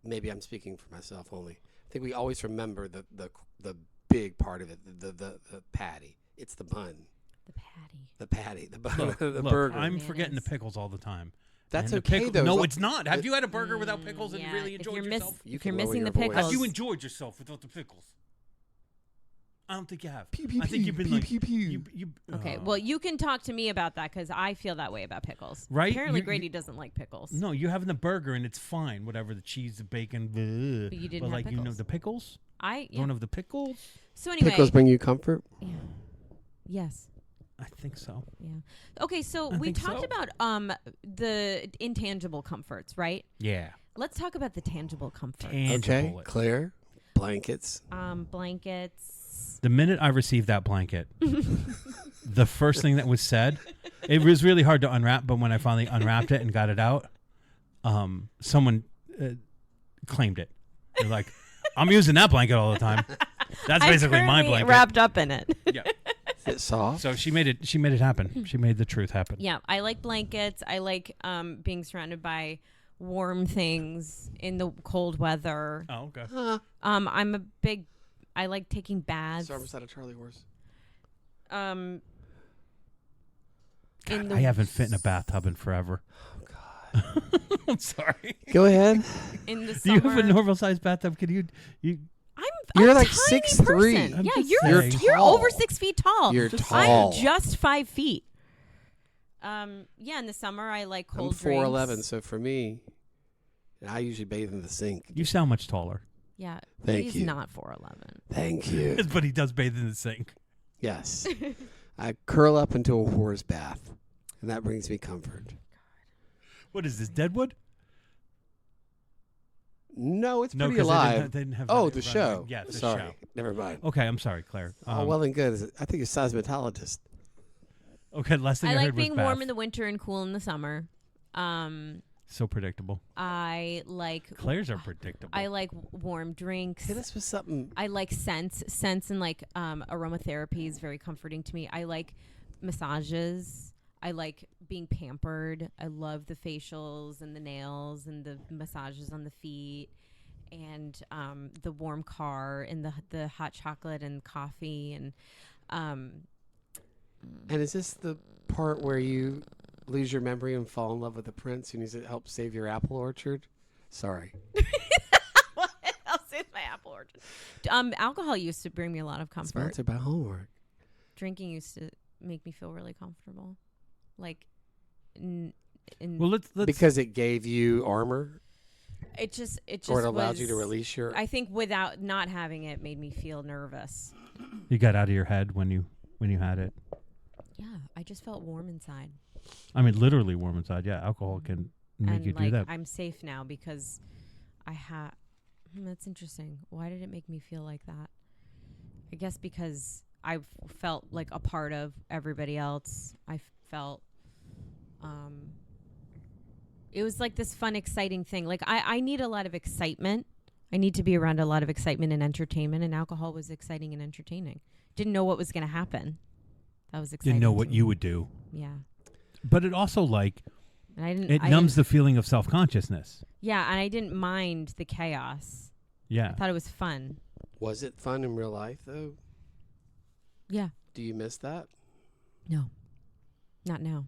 maybe I'm speaking for myself only, I think we always remember the big part of it, the patty. It's the bun. The patty. The bun. Look, the look, burger. I'm forgetting the pickles all the time. That's And the okay, though. No, it's not. Have you had a burger without pickles and Yeah, really if enjoyed you're yourself? You if can you're lower missing your the voice. pickles, Have you enjoyed yourself without the pickles? I don't think you have. Pew, pew, I think pew, you've been pew, like, pew, pew. you okay. Well, you can talk to me about that because I feel that way about pickles. Right? Apparently, You- Grady doesn't like pickles. no, you're having the burger and it's fine. Whatever the cheese, the bacon, bleh. But you didn't But have like you know pickles. the pickles. I One of the pickles. So anyway, Pickles bring you comfort? yeah. Yes. I think so. Yeah. Okay, so I we think talked so. about the intangible comforts, right? Yeah. Let's talk about the tangible comforts. Tangible. Okay, Claire, blankets. Blankets. The minute I received that blanket, the first thing that was said, it was really hard to unwrap, but when I finally unwrapped it and got it out, someone claimed it. They're like, I'm using that blanket all the time. That's basically my currently blanket. wrapped up in it. Yeah. Is it soft? So she made it happen. She made the truth happen. Yeah, I like blankets. I like being surrounded by warm things in the cold weather. Oh, okay. I like taking baths. Sorry, was that a Charlie horse? In God, the I haven't fit in a bathtub in forever. Oh, God. I'm sorry. Go ahead. in the Do summer. you have a normal sized bathtub? Can you I'm You're a like tiny 6'3". person. I'm Yeah, just you're saying. you're tall. over 6 feet tall. You're Just tall. I'm just 5 feet. Yeah, in the summer I like I'm cold 4'11", drinks. so for me, I usually bathe in the sink. you sound much taller. Yeah, Thank he's you. not 4'11". Thank you. But he does bathe in the sink. Yes. I curl up into a whore's bath, and that brings me comfort. What is this, Deadwood? No, it's No, pretty 'cause alive. they didn't have Oh, that the running. show. Yeah, the Sorry. show. Never mind. Okay, I'm sorry, Claire. Oh, well and good. I think you're a seismologist. Okay, last thing I, I like heard being was warm bath. in the winter and cool in the summer. So predictable. I like Claire's are predictable. I like warm drinks. Hit us with something. I like scents. Scents and like aromatherapy is very comforting to me. I like massages. I like being pampered. I love the facials and the nails and the massages on the feet and the warm car and the hot chocolate and coffee and And is this the part where you lose your memory and fall in love with the prince who needs to help save your apple orchard? Sorry. I'll save my apple orchard. Alcohol used to bring me a lot of comfort. Sponsored by Hallmark. Drinking used to make me feel really comfortable. Like, well, let's Because it gave you armor, it just or it allowed was, you to release your. I think without not having it made me feel nervous. you got out of your head when you had it. Yeah, I just felt warm inside. I mean, literally warm inside. Yeah, alcohol can make and you like, do that. I'm safe now because I had. That's interesting. Why did it make me feel like that? I guess because I felt like a part of everybody else. I felt. It was like this fun, exciting thing. Like I need a lot of excitement. I need to be around a lot of excitement and entertainment, and alcohol was exciting and entertaining. Didn't know what was going to happen. That was exciting. Didn't know to what me. you would do. Yeah. But it also like And I didn't. it I numbs didn't- the feeling of self-consciousness. Yeah, and I didn't mind the chaos. Yeah. I thought it was fun. Was it fun in real life though? Yeah. Do you miss that? No. Not now.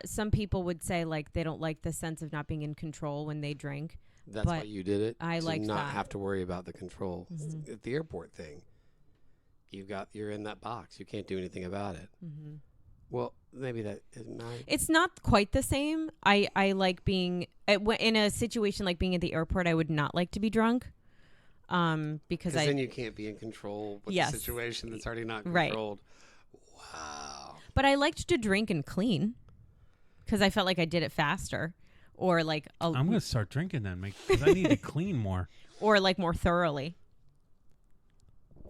Some people would say like they don't like the sense of not being in control when they drink. That's why But you did it. I to liked not that. have to worry about the control. Mhm. At the airport thing, you're in that box. You can't do anything about it. Mm-hmm. Well, maybe that is not. It's not quite the same. I like being in a situation like being at the airport. I would not like to be drunk, because Because then you can't be in control with Yes. the situation that's already not Right. controlled. Wow. But I liked to drink and clean, because I felt like I did it faster, or like I'm going to start drinking then, because I need to clean more. or like more thoroughly.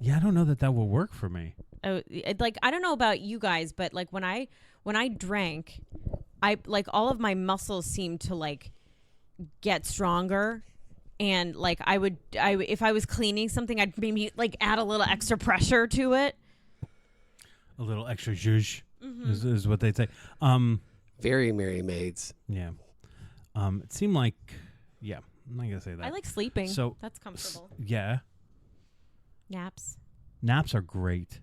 Yeah, I don't know that will work for me. Like I don't know about you guys, but like when I drank, I like all of my muscles seemed to like get stronger, and like if I was cleaning something, I'd maybe like add a little extra pressure to it. A little extra zhuzh Mm-hmm. is what they say. Very merry maids. Yeah. It seemed like, yeah, I'm not going to say that. I like sleeping. So- That's comfortable. Yeah. Naps. Naps are great.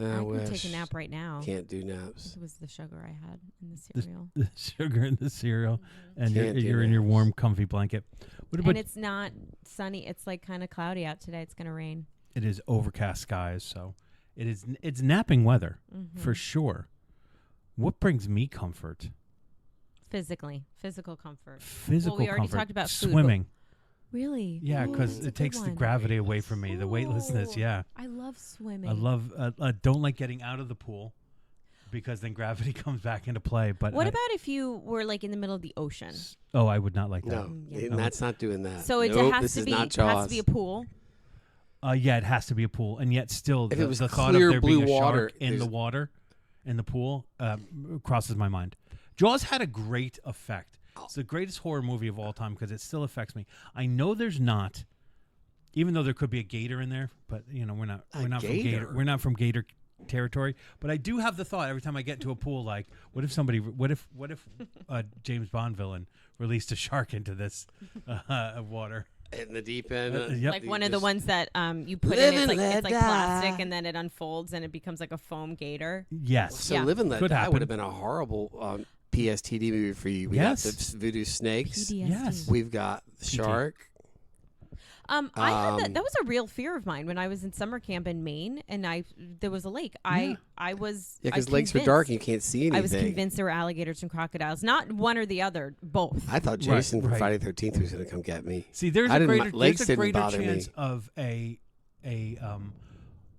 I wish. could take a nap right now. Can't do naps. It was the sugar I had in the The- cereal. The sugar in the cereal, and Can't do you're in your naps. warm, comfy blanket. What about And it's not sunny. It's like kind of cloudy out today. It's going to rain. it is overcast skies, so it's napping weather Mm-hmm. for sure. What brings me comfort? Physical comfort. Physical already comfort. talked about food, but- swimming. Really? Yeah, Ooh, because that's a it good takes the one. gravity away from me, the weightlessness. Ooh, Yeah, I love swimming. I love. I don't like getting out of the pool because then gravity comes back into play. But What about if you were like in the middle of the ocean? Oh, I would not like that. No, Yeah. and that's not doing that. So it Nope, has this to is be not it has Jaws. to be a pool. Yeah, it has to be a pool, and yet still, If it was the thought clear of there blue being a water, shark in the there's- water, in the pool, crosses my mind. Jaws had a great effect. It's the greatest horror movie of all time because it still affects me. I know there's not, even though there could be a gator in there, but we're not A from gator. gator? We're not from gator territory. But I do have the thought every time I get into a pool, like, what if a James Bond villain released a shark into this water? in the deep end. Yep. Like you one of the just- ones that you put Live in. and It's let like plastic, die. and then it unfolds and it becomes like a foam gator. Yes. So Yeah. Live and Let Could Die happen. would have been a horrible PSTD movie for you. We Yes. got the voodoo snakes. PTSD. Yes. We've got the PT. shark. I had Um, that was a real fear of mine when I was in summer camp in Maine, and there was a lake. Yeah. I was Yeah, because I lakes are dark convinced- and you can't see anything. I was convinced there were alligators and crocodiles, not one or the other, both. I thought Right, Jason from right. Friday the 13th was going to come get me. See, there's I a didn't mi- greater, lakes there's a didn't greater bother me. chance of a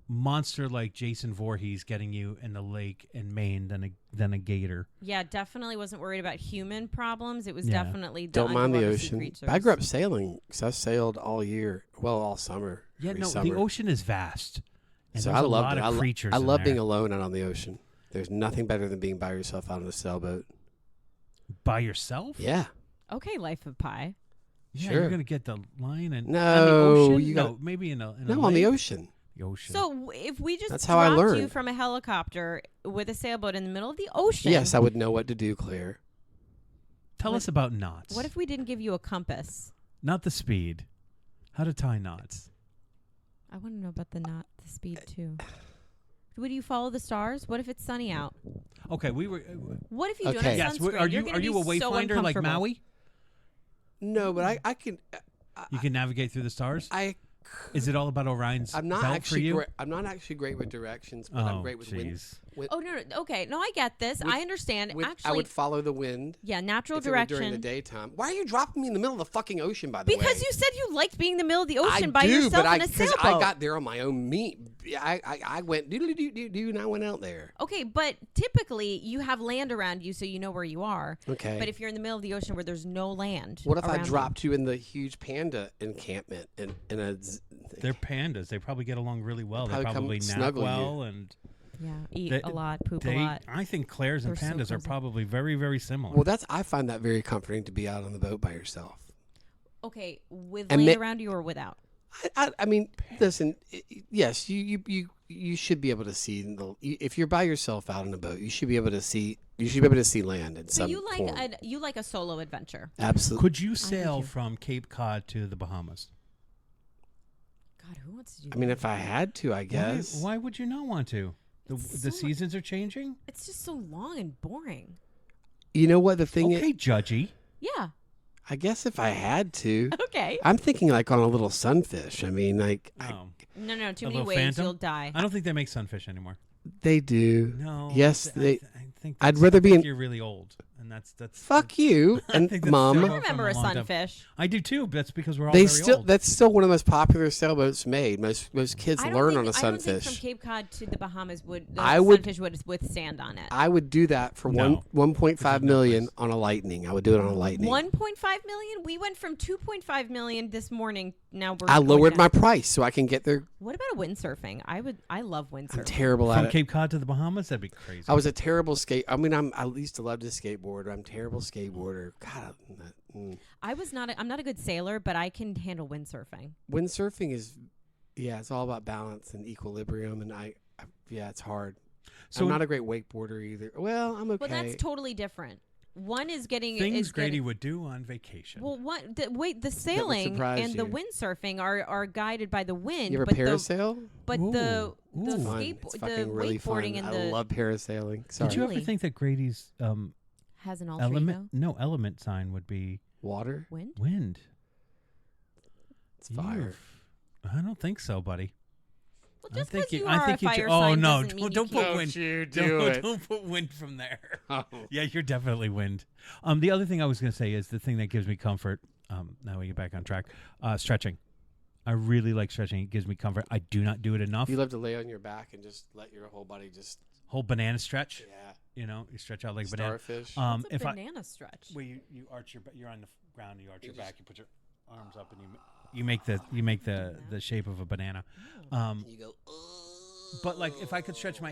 monster like Jason Voorhees getting you in the lake in Maine than a gator. Yeah, definitely wasn't worried about human problems. It was Yeah. definitely the Don't mind the underwater sea ocean. creatures. I grew up sailing because I sailed all year. Well, all summer. Yeah, every no, summer. the ocean is vast. And So there's I a loved lot it. of I creatures. I in love there. being alone out on the ocean. There's nothing better than being by yourself out on a sailboat. by yourself. Yeah. Okay, Life of Pi. Yeah, Sure. you're gonna get the line and No, on the ocean. you no, gotta- maybe in a No, on the lake? ocean. The ocean. So if we just That's how I dropped you learned. from a helicopter with a sailboat in the middle of the ocean, Yes, I would know what to do, Claire. Tell what- us about knots. what if we didn't give you a compass? Not the speed? How to tie knots? I want to know about the speed too. Would you follow the stars? What if it's sunny out? Okay, we were. What if you don't Okay. have Yes, sunscreen? are You're you gonna are you be a so wayfinder like uncomfortable. Maui? No, but I can. You can navigate through the stars. I. Is it all about Orion's I'm not belt for actually. you? I'm not actually great with directions, but I'm great with wind. jeez. Oh no, okay, no, I get this. With- I understand. With, Actually, I would follow the wind. yeah, natural If it were direction. during the daytime. Why are you dropping me in the middle of the fucking ocean? By the way, Because you said you liked being in the middle of the ocean I by do, yourself but in a because sailboat. I got there on my own meat. I went doo doo doo doo, and I went out there. Okay, but typically you have land around you, so you know where you are. Okay. But if you're in the middle of the ocean where there's no land, What if I around you? dropped you in the huge panda encampment in a? They're pandas. They probably get along really well. They Probably come probably nap snuggle you. well, and Yeah, eat They- a lot, poop a they. lot. I think Claire's and They're so pandas are cozy. probably very, very similar. Well, I find that very comforting to be out on the boat by yourself. Okay, with And land ma- around you or without? I mean, listen. Yes, you should be able to see if you're by yourself out on a boat. You should be able to see. You should be able to see land in So some you like form. you like a solo adventure? Absolutely. Could you sail you. from Cape Cod to the Bahamas? God, who wants to do I mean, that? if I had to, I guess. Why would you not want to? The It's the so- seasons are changing. It's just so long and boring. You know what the thing Okay, is? judgy. Yeah. I guess if I had to, Okay. I'm thinking like on a little sunfish. I mean, like No, No, too A many little waves, phantom? you'll die. I don't think they make sunfish anymore. they do. No. Yes, I think. I'd that's- rather I be think in- you're really old, and that's. Fuck you I and think that's mom. I several- remember a from a long time. sunfish. I do too. But that's because we're all They very still old. that's still one of the most popular sailboats made. Most kids I don't learn think, on a I don't think sunfish. from Cape Cod to the Bahamas would I would- sunfish would withstand on it. I would do that for No. 1.5 There's no million place. on a Lightning. I would do it on a Lightning. 1.5 million. We went from 2.5 million this morning. Now we're. I going lowered down. my price so I can get there. What about a windsurfing? I love windsurfing. I'm terrible From at it. Cape Cod to the Bahamas. That'd be crazy. I was a terrible I used to love to skateboard. I'm a terrible skateboarder. God, I'm not a good sailor, but I can handle windsurfing. windsurfing is, it's all about balance and equilibrium, and it's hard. So I'm not a great wakeboarder either. Well, I'm okay. Well, that's totally different. One is getting things is Grady getting, would do on vacation. Well, the sailing surprise and the you. windsurfing are guided by the wind. You ever but parasail? but Ooh. the Ooh. Fun. skateboard, It's the fucking really wakeboarding fun. and I the love parasailing. Sorry. Did you ever Really? think that Grady's has an alter element ego. element sign would be Water? Wind. wind? It's fire. I don't think so, buddy. Well, I just think because you I are a think you fire oh sign no! doesn't mean Don't you put can't. wind. you Don't put wind from there. Oh. Yeah, you're definitely wind. The other thing I was going to say is the thing that gives me comfort. Now we get back on track. Stretching. I really like stretching. It gives me comfort. I do not do it enough. You love to lay on your back and just let your whole body just, Whole banana stretch. yeah. You know, you stretch out like a banana. Starfish. It's a If banana stretch. where you arch you're on the ground, you arch your back, you put your arms up, and you make the shape of a banana. you go, But like if I could stretch my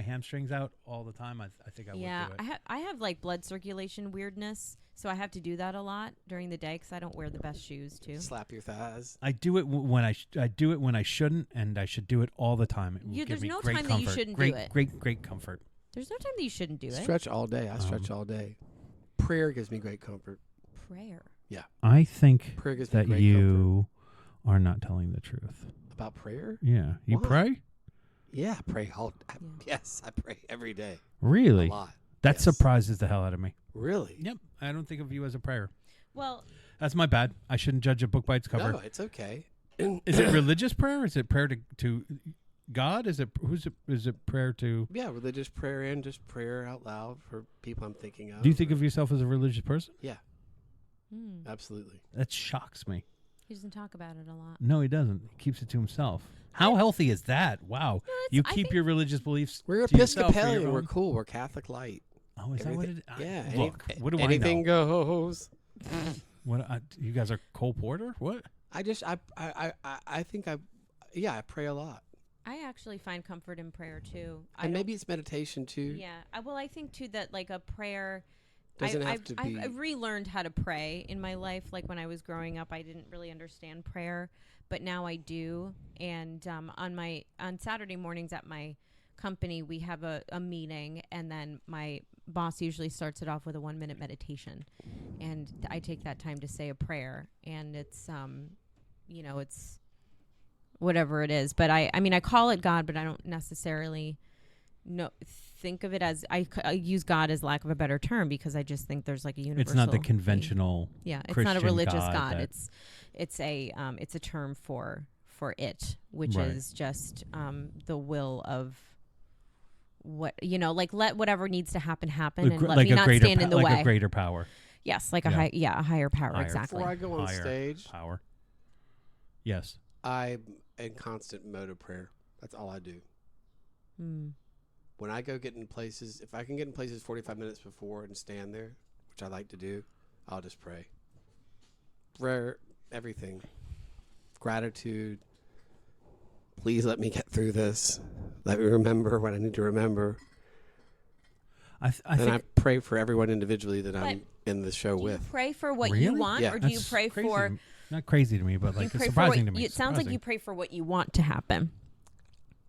hamstrings out all the time, I think I Yeah, would do it. I have like blood circulation weirdness, so I have to do that a lot during the day because I don't wear the best shoes too. slap your thighs. I do it when I do it when I shouldn't, and I should do it all the time. It will give there's me no great time that you comfort. shouldn't great, do it. Great comfort. There's no time that you shouldn't do it. Stretch all day. I stretch all day. Prayer gives me great comfort. Prayer. I think Prayer gives me that great comfort. you are not telling the truth. About prayer? Yeah, you Why? pray? Yeah, I pray Yeah. Yes, I pray every day. Really? A lot. That Yes. surprises the hell out of me. Really? Yep, I don't think of you as a prayer. Well, That's my bad. I shouldn't judge a book by its cover. No, it's okay. Is it religious prayer? Is it prayer to God? Is it prayer to? Yeah, religious prayer and just prayer out loud for people I'm thinking of. Do you think of yourself as a religious person? Yeah, absolutely. That shocks me. he doesn't talk about it a lot. No, he doesn't. He keeps it to himself. How healthy is that? Wow. You I keep think- your religious beliefs. We're to yourself for your Episcopalian. We're own- cool. We're Catholic light. Oh, is that what it is? Yeah. Look, what do I anything know? goes. What you guys are Cole Porter? What? I just I think I pray a lot. I actually find comfort in prayer too. And maybe it's meditation too. Yeah. Well, I think too that like a prayer. Doesn't have I've, to I've, be. I've relearned how to pray in my life. Like when I was growing up, I didn't really understand prayer, but now I do. And on Saturday mornings at my company, we have a meeting, and then my boss usually starts it off with a 1-minute meditation, and I take that time to say a prayer, and it's it's whatever it is. But I mean I call it God, but I don't necessarily think of it as I use God as lack of a better term because I just think there's like a universal. It's not the conventional. Yeah, it's Christian not a religious God God. that- It's a term for it, which Right. is just the will of what like let whatever needs to happen and let like me a not greater stand in the like way. a greater power. Yes, like Yeah. a higher power, Higher. exactly. Before I go on Higher stage, power. Yes. I'm in constant mode of prayer. That's all I do. Mm. When I go get in places, if I can get in places 45 minutes before and stand there, which I like to do, I'll just pray. Prayer, everything. Gratitude. Please let me get through this. Let me remember what I need to remember. I And think I pray for everyone individually that I'm But in the show Do you with. pray for what Really? you want, Yeah. or do you that's pray crazy for? to me. Not crazy to me, but You like pray it's for what surprising to me. it sounds like you pray for what you want to happen.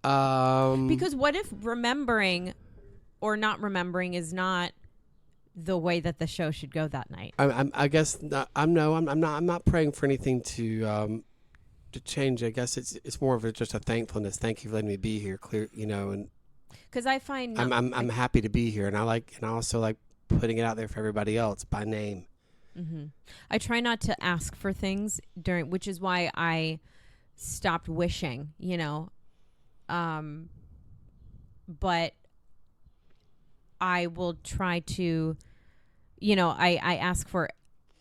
Because what if remembering or not remembering is not the way that the show should go that night? I guess not, I'm not praying for anything to to change. I guess it's more of just a thankfulness. Thank you for letting me be here. Clear, and Because I find I'm happy to be here, and I also like putting it out there for everybody else by name. Mm-hmm. I try not to ask for things which is why I stopped wishing, but I will try to, I ask for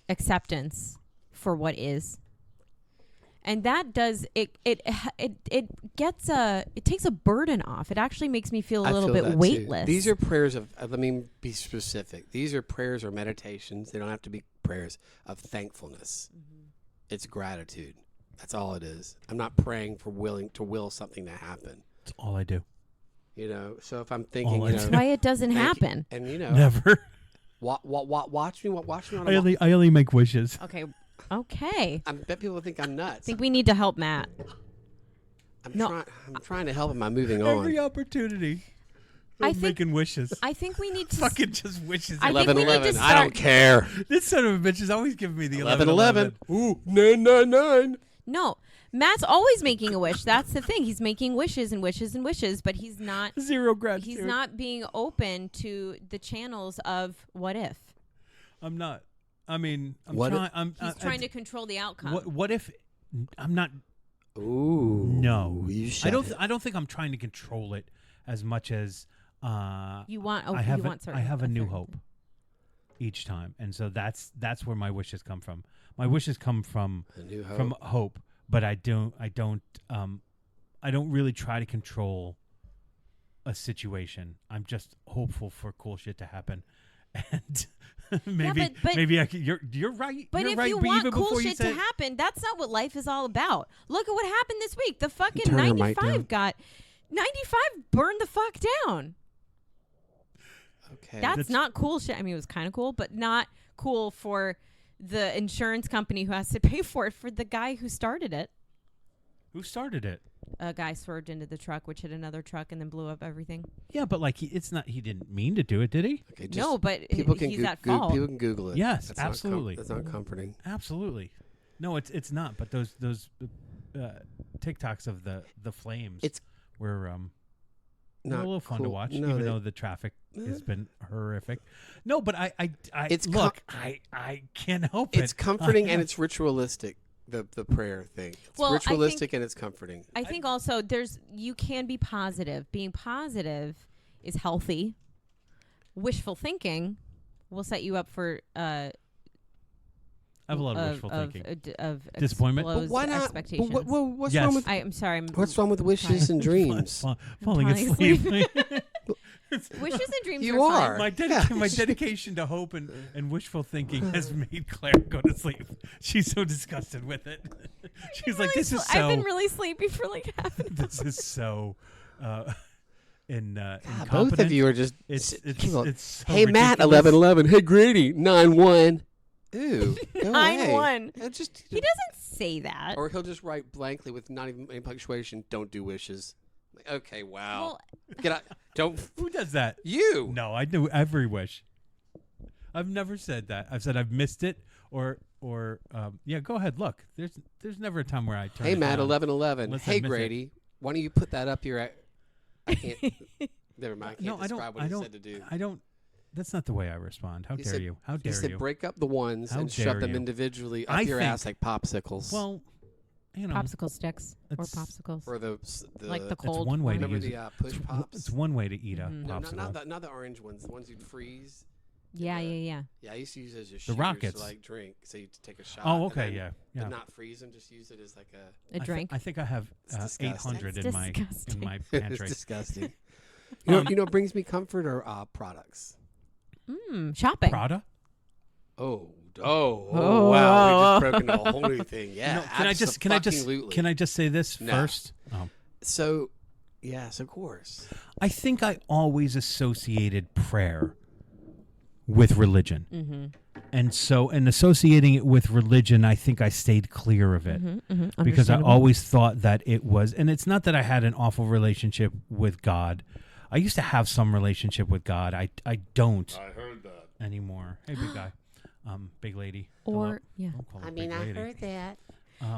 acceptance for what is. And that does it takes a burden off. It actually makes me feel a little bit weightless. These are prayers of let me be specific. These are prayers or meditations. They don't have to be prayers of thankfulness. Mm-hmm. It's gratitude. That's all it is. I'm not praying for will something to happen. That's all I do. So if I'm thinking, that's why it doesn't happen. And never. Watch me on I only make wishes. Okay. I bet people think I'm nuts. I think we need to help Matt. I'm trying to help him by moving on. Every opportunity. I I'm think- making wishes. I think we need to Fucking just wishes. I think we need to 11-11. I start- don't care. This son of a bitch is always giving me the 11-11. 11-11. Ooh, 999. No. Matt's always making a wish. That's the thing. He's making wishes and wishes and wishes, but he's not Zero gratitude. he's not being open to the channels of what if. I'm not. I mean, I'm What trying. He's trying to control the outcome. What if I'm not? Ooh. No, You I don't. shut it. I don't think I'm trying to control it as much as You want I have. you want certain, I have a new certain- hope each time, and so that's where my wishes come from. My wishes come from A new hope. from hope, but I don't really try to control a situation. I'm just hopeful for cool shit to happen, and maybe but- maybe I can, you're right. But you're if right, you but want even cool before you shit said to happen, that's not what life is all about. Look at what happened this week. The fucking Turn her mic 95 down. 95 burned the fuck down. Okay. That's not cool shit. I mean, it was kind of cool, but not cool for the insurance company who has to pay for it, for the guy who started it. who started it. A guy swerved into the truck, which hit another truck and then blew up everything. Yeah, but like he didn't mean to do it, did he? Okay, just No, but people can he's at fault. people can Google it. Yes, That's not absolutely. that's not comforting. Absolutely. No, it's not. But those TikToks of the flames, It's were they're not a little fun to cool. watch, No, even they- though the traffic has been horrific. No, but I It's look, I can't help it. It's comforting and it's ritualistic. The prayer thing. It's Well, I ritualistic and it's comforting. I think also you can be positive. Being positive is healthy. Wishful thinking will set you up for I have a lot of wishful thinking. of Disappointment? But exposed Why not? expectations. What's Yes. wrong with I'm sorry. what's wrong with wishes and dreams? Falling falling asleep. Wishes and dreams You are are. fun. My dedication to hope and wishful thinking has made Claire go to sleep. She's so disgusted with it. She's like, "This is I've been so. really sleepy for like half an hour. This is so." God, Incompetent. both of you are just. It's People- so hey Matt, ridiculous. 11-11. Hey Grady, 9-1. Ooh, go away. 9-1. Just He doesn't say that. or he'll just write blankly with not even any punctuation. Don't do wishes. Like, okay, wow. Well, Get out. Don't. Who does that? You. No, I do every wish. I've never said that. I've said I've missed it or yeah. Go ahead. Look, there's never a time where I turn. Hey it Matt, down. 11-11. Unless I Hey miss it. Grady, why don't you put that up here? I can't. Never mind. I No, can't I don't. describe what I he don't. said to do. I don't. That's not the way I respond. How He dare said- you? How He dare said you? break up the ones How and dare shove them you. individually up I your think- ass like popsicles. Well, you know, popsicle sticks or It's- popsicles. or the Like the That's cold. one way to remember use the it. push It's pops. one way to eat a Mhm. No, popsicle. not the orange ones. The ones you'd freeze. Yeah. Yeah, I used to use it as your The rockets. to like drink. So you take a shot. Oh, and okay, then- yeah, yeah. But not freeze them. Just use it as like a. A drink. I think I have It's disgusting. 800 That's in my disgusting. it's pantry. disgusting. You know what brings me comfort are products. Shopping. Prada. Oh, Oh. wow! We just broke into a whole new thing. Yeah. No, can I just say this No. first? Oh. So, yes, of course. I think I always associated prayer with religion. Mm-hmm. And so, in associating it with religion, I think I stayed clear of it because I always thought that it was, and it's not that I had an awful relationship with God. I used to have some relationship with God. I don't I heard that. anymore. Hey, big guy, big lady. Or Hello. yeah. Don't call her big lady. that.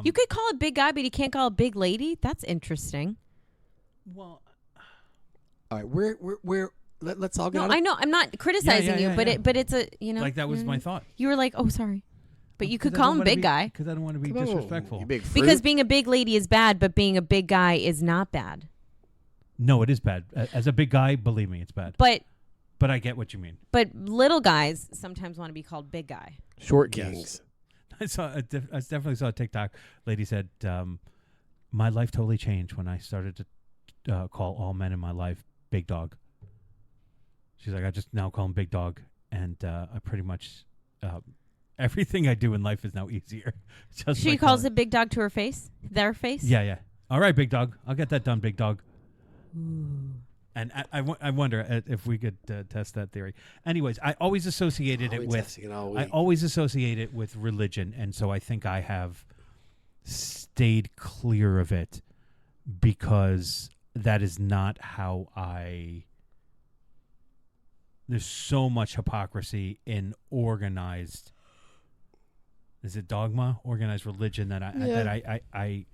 You could call it big guy, but you can't call it big lady. That's interesting. Well, All right, let's all get No, out of- I know. I'm not criticizing you, but yeah. but it's a like that was my thought. You were like, oh, sorry, but you could call him big guy because I don't want to be Come on, disrespectful. you big because fruit. being a big lady is bad, but being a big guy is not bad. No, it is bad. As a big guy, believe me, it's bad. But I get what you mean. little guys sometimes want to be called big guy. Short Yes. kings. I definitely saw a TikTok. Lady said, "My life totally changed when I started to call all men in my life big dog." She's like, "I just now call him big dog, and I pretty much everything I do in life is now easier." Just She by calls calling- it big dog to her face, their face. Yeah, yeah. All right, big dog. I'll get that done, big dog. And I wonder if we could test that theory. Anyways, I always associated it with I always associate it with religion, and so I think I have stayed clear of it because that is not how I. There's so much hypocrisy in organized. Is it dogma? Organized religion that I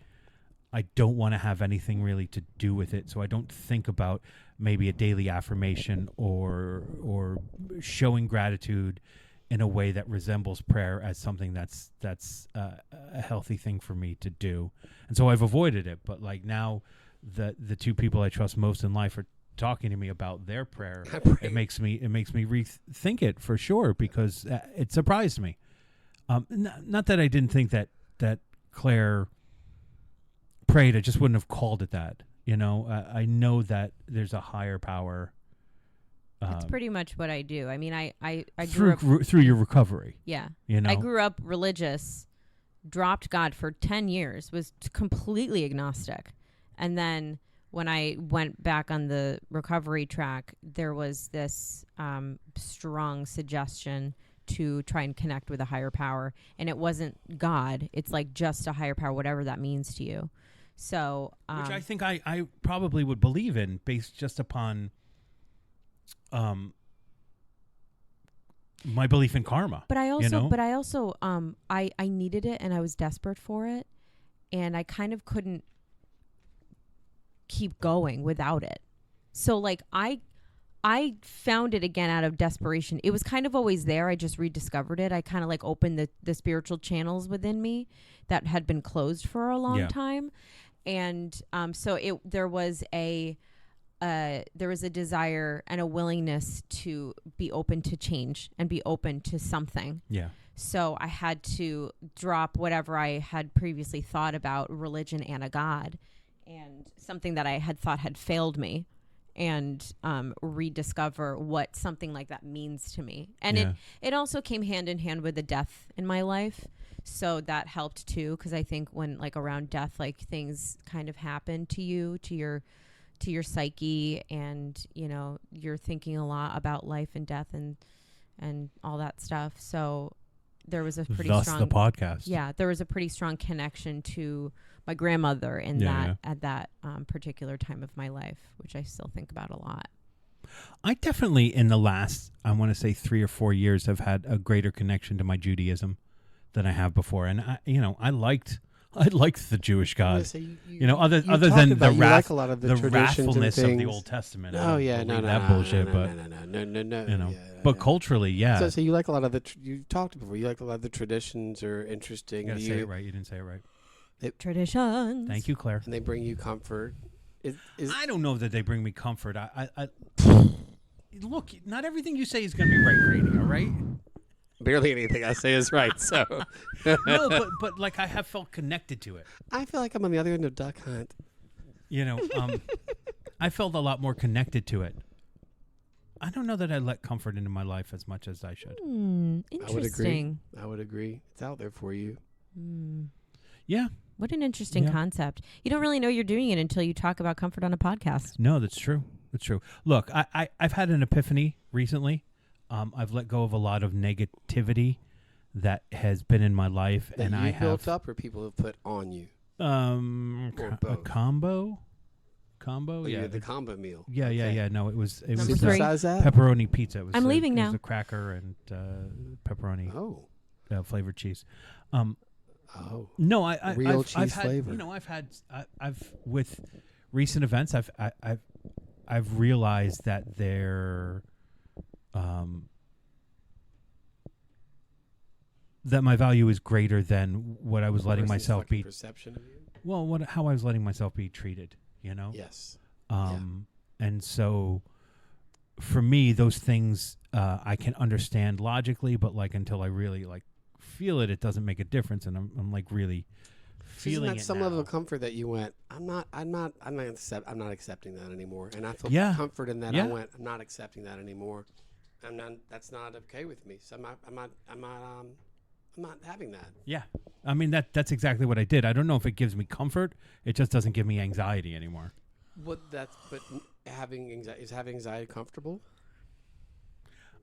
don't want to have anything really to do with it, so I don't think about maybe a daily affirmation or showing gratitude in a way that resembles prayer as something that's a healthy thing for me to do, and so I've avoided it. But like now, the two people I trust most in life are talking to me about their prayer. It makes me rethink it for sure because it surprised me. Not that I didn't think that Claire prayed, I just wouldn't have called it that. You know, I know that there's a higher power. That's pretty much what I do. I mean, I grew up. Through your recovery. Yeah. You know, I grew up religious, dropped God for 10 years, was completely agnostic. And then when I went back on the recovery track, there was this strong suggestion to try and connect with a higher power. And it wasn't God. It's like just a higher power, whatever that means to you. So, which I think I probably would believe in based just upon my belief in karma. But I also, you know? I needed it and I was desperate for it, and I kind of couldn't keep going without it. So like I found it again out of desperation. It was kind of always there. I just rediscovered it. I kind of like opened the spiritual channels within me that had been closed for a long time. And so there was a desire and a willingness to be open to change and be open to something. Yeah. So I had to drop whatever I had previously thought about religion and a God, and something that I had thought had failed me, and rediscover what something like that means to me. And it also came hand in hand with the death in my life. So that helped too, because I think when like around death, like things kind of happen to you, to your psyche, and you know you're thinking a lot about life and death and all that stuff. So there was a pretty strong the podcast. Yeah, there was a pretty strong connection to my grandmother in at that particular time of my life, which I still think about a lot. I definitely in the last, I want to say 3 or 4 years, have had a greater connection to my Judaism than I have before, and I liked the Jewish God. Other than the like a lot of the wrathfulness and of the Old Testament. Oh yeah, no, that bullshit. No. You know, but culturally, yeah. So you like a lot of the. You talked before. You like a lot of the traditions are interesting. You gotta say it right. You didn't say it right. Traditions. Thank you, Claire. And they bring you comfort. I don't know that they bring me comfort. I look. Not everything you say is going to be right, Grady. All right. Barely anything I say is right. So no, but like I have felt connected to it. I feel like I'm on the other end of Duck Hunt. You know, I felt a lot more connected to it. I don't know that I let comfort into my life as much as I should. Interesting. I would agree. It's out there for you. Yeah. What an interesting concept. You don't really know you're doing it until you talk about comfort on a podcast. No, that's true. That's true. Look, I've had an epiphany recently. I've let go of a lot of negativity that has been in my life, that and you I have built up, or people have put on you. A combo. Oh, yeah, the combo meal. Yeah. No, it was Number three. pepperoni pizza. It was I'm leaving it now. was a cracker and pepperoni. Oh, Flavored cheese. Oh, No, I Real I've cheese had, flavor. You know, I've with recent events, I've realized that that my value is greater than what I was letting Person's myself fucking be. Perception of you. Well, how I was letting myself be treated. You know. Yes. And so, for me, those things I can understand logically, but like until I really like feel it, it doesn't make a difference, and I'm like really feeling Isn't that it some now. level of comfort that you went? I'm not accepting that anymore, and I feel Yeah. comfort in that. Yeah. I went, I'm not accepting that anymore. That's not okay with me. So I'm not having that. Yeah. I mean that's exactly what I did. I don't know if it gives me comfort. It just doesn't give me anxiety anymore. But having anxiety comfortable?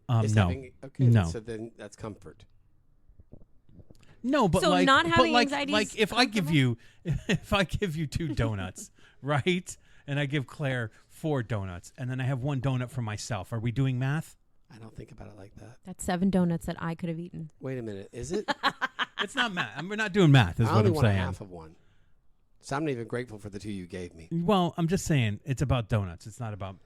No. Okay. No. So then that's comfort. No, but So like, not having but like, anxiety like is if I give comfortable? you 2 donuts, right? And I give Claire 4 donuts, and then I have 1 donut for myself. Are we doing math? I don't think about it like that. That's 7 donuts that I could have eaten. Wait a minute. Is it? It's not math. We're not doing math. Is I what only I'm want saying. half of one. So I'm not even grateful for the 2 you gave me. Well, I'm just saying it's about donuts. It's not about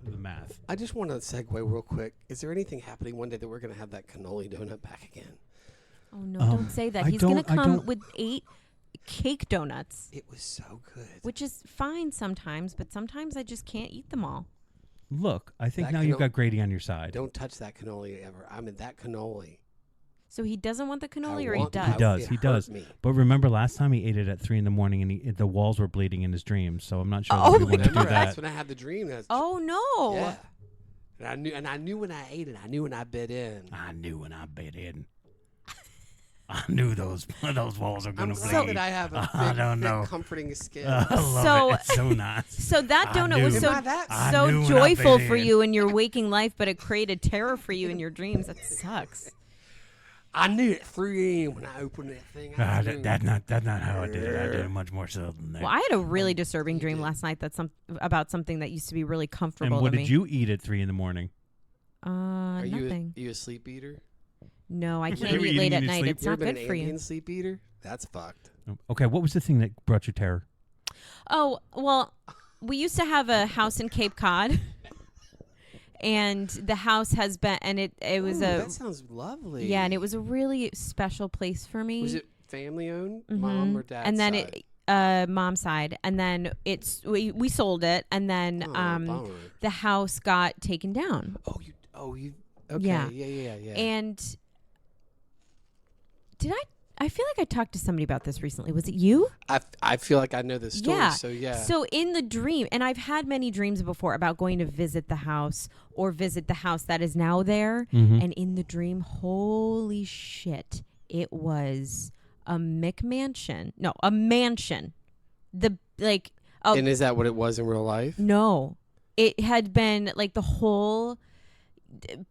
the math. I just want to segue real quick. Is there anything happening one day that we're going to have that cannoli donut back again? Oh no! Don't say that. I He's gonna don't- I come don't- with 8 cake donuts, It was so good. which is fine sometimes, but sometimes I just can't eat them all. Look, I think That now you've cannoli- got Grady on your side. Don't touch that cannoli ever. I mean, that cannoli. So he doesn't want the cannoli, I or he want- does. He does. It He hurt does. me. But remember, last time he ate it at 3 a.m. and the walls were bleeding in his dreams. So I'm not sure Oh that we my want to do Remember, that's that. when I had the dream. Oh no! Yeah. And I knew when I ate it. I knew when I bit in. I knew when I bit in. I knew those walls are I'm gonna glad bleed. that I have a I big, don't thick, know. comforting skin. I love So- it. It's so nice. So that I donut was knew. so Am I that I so knew when I joyful bit for in. you in your waking life, but it created terror for you in your dreams. That sucks. I knew at 3 a.m. when I opened that thing. I knew. That's not how I did it. I did it much more so than that. Well, I had a really disturbing you dream did. last night about something that used to be really comfortable and what to did me. you eat at 3 a.m? Are Nothing. you a sleep eater? No, I You can't were eat eating late in at your night. sleep? It's You not ever been good an for Ambien you. sleep eater? That's fucked. Okay, what was the thing that brought you terror? Oh, well, we used to have a house in Cape Cod. And the house has been, and it was Ooh, a, that sounds lovely. yeah, and it was a really special place for me. Was it family owned, Mhm. mom or dad? And then side? mom's side, and then we sold it, and then Oh, bummer. the house got taken down. you. Okay. Yeah. Yeah. And I feel like I talked to somebody about this recently. Was it you? I feel like I know this story. Yeah. So yeah. So in the dream, and I've had many dreams before about going to visit the house or visit the house that is now there. Mhm. And in the dream, holy shit, it was a McMansion. No, a mansion. And is that what it was in real life? No, it had been like the whole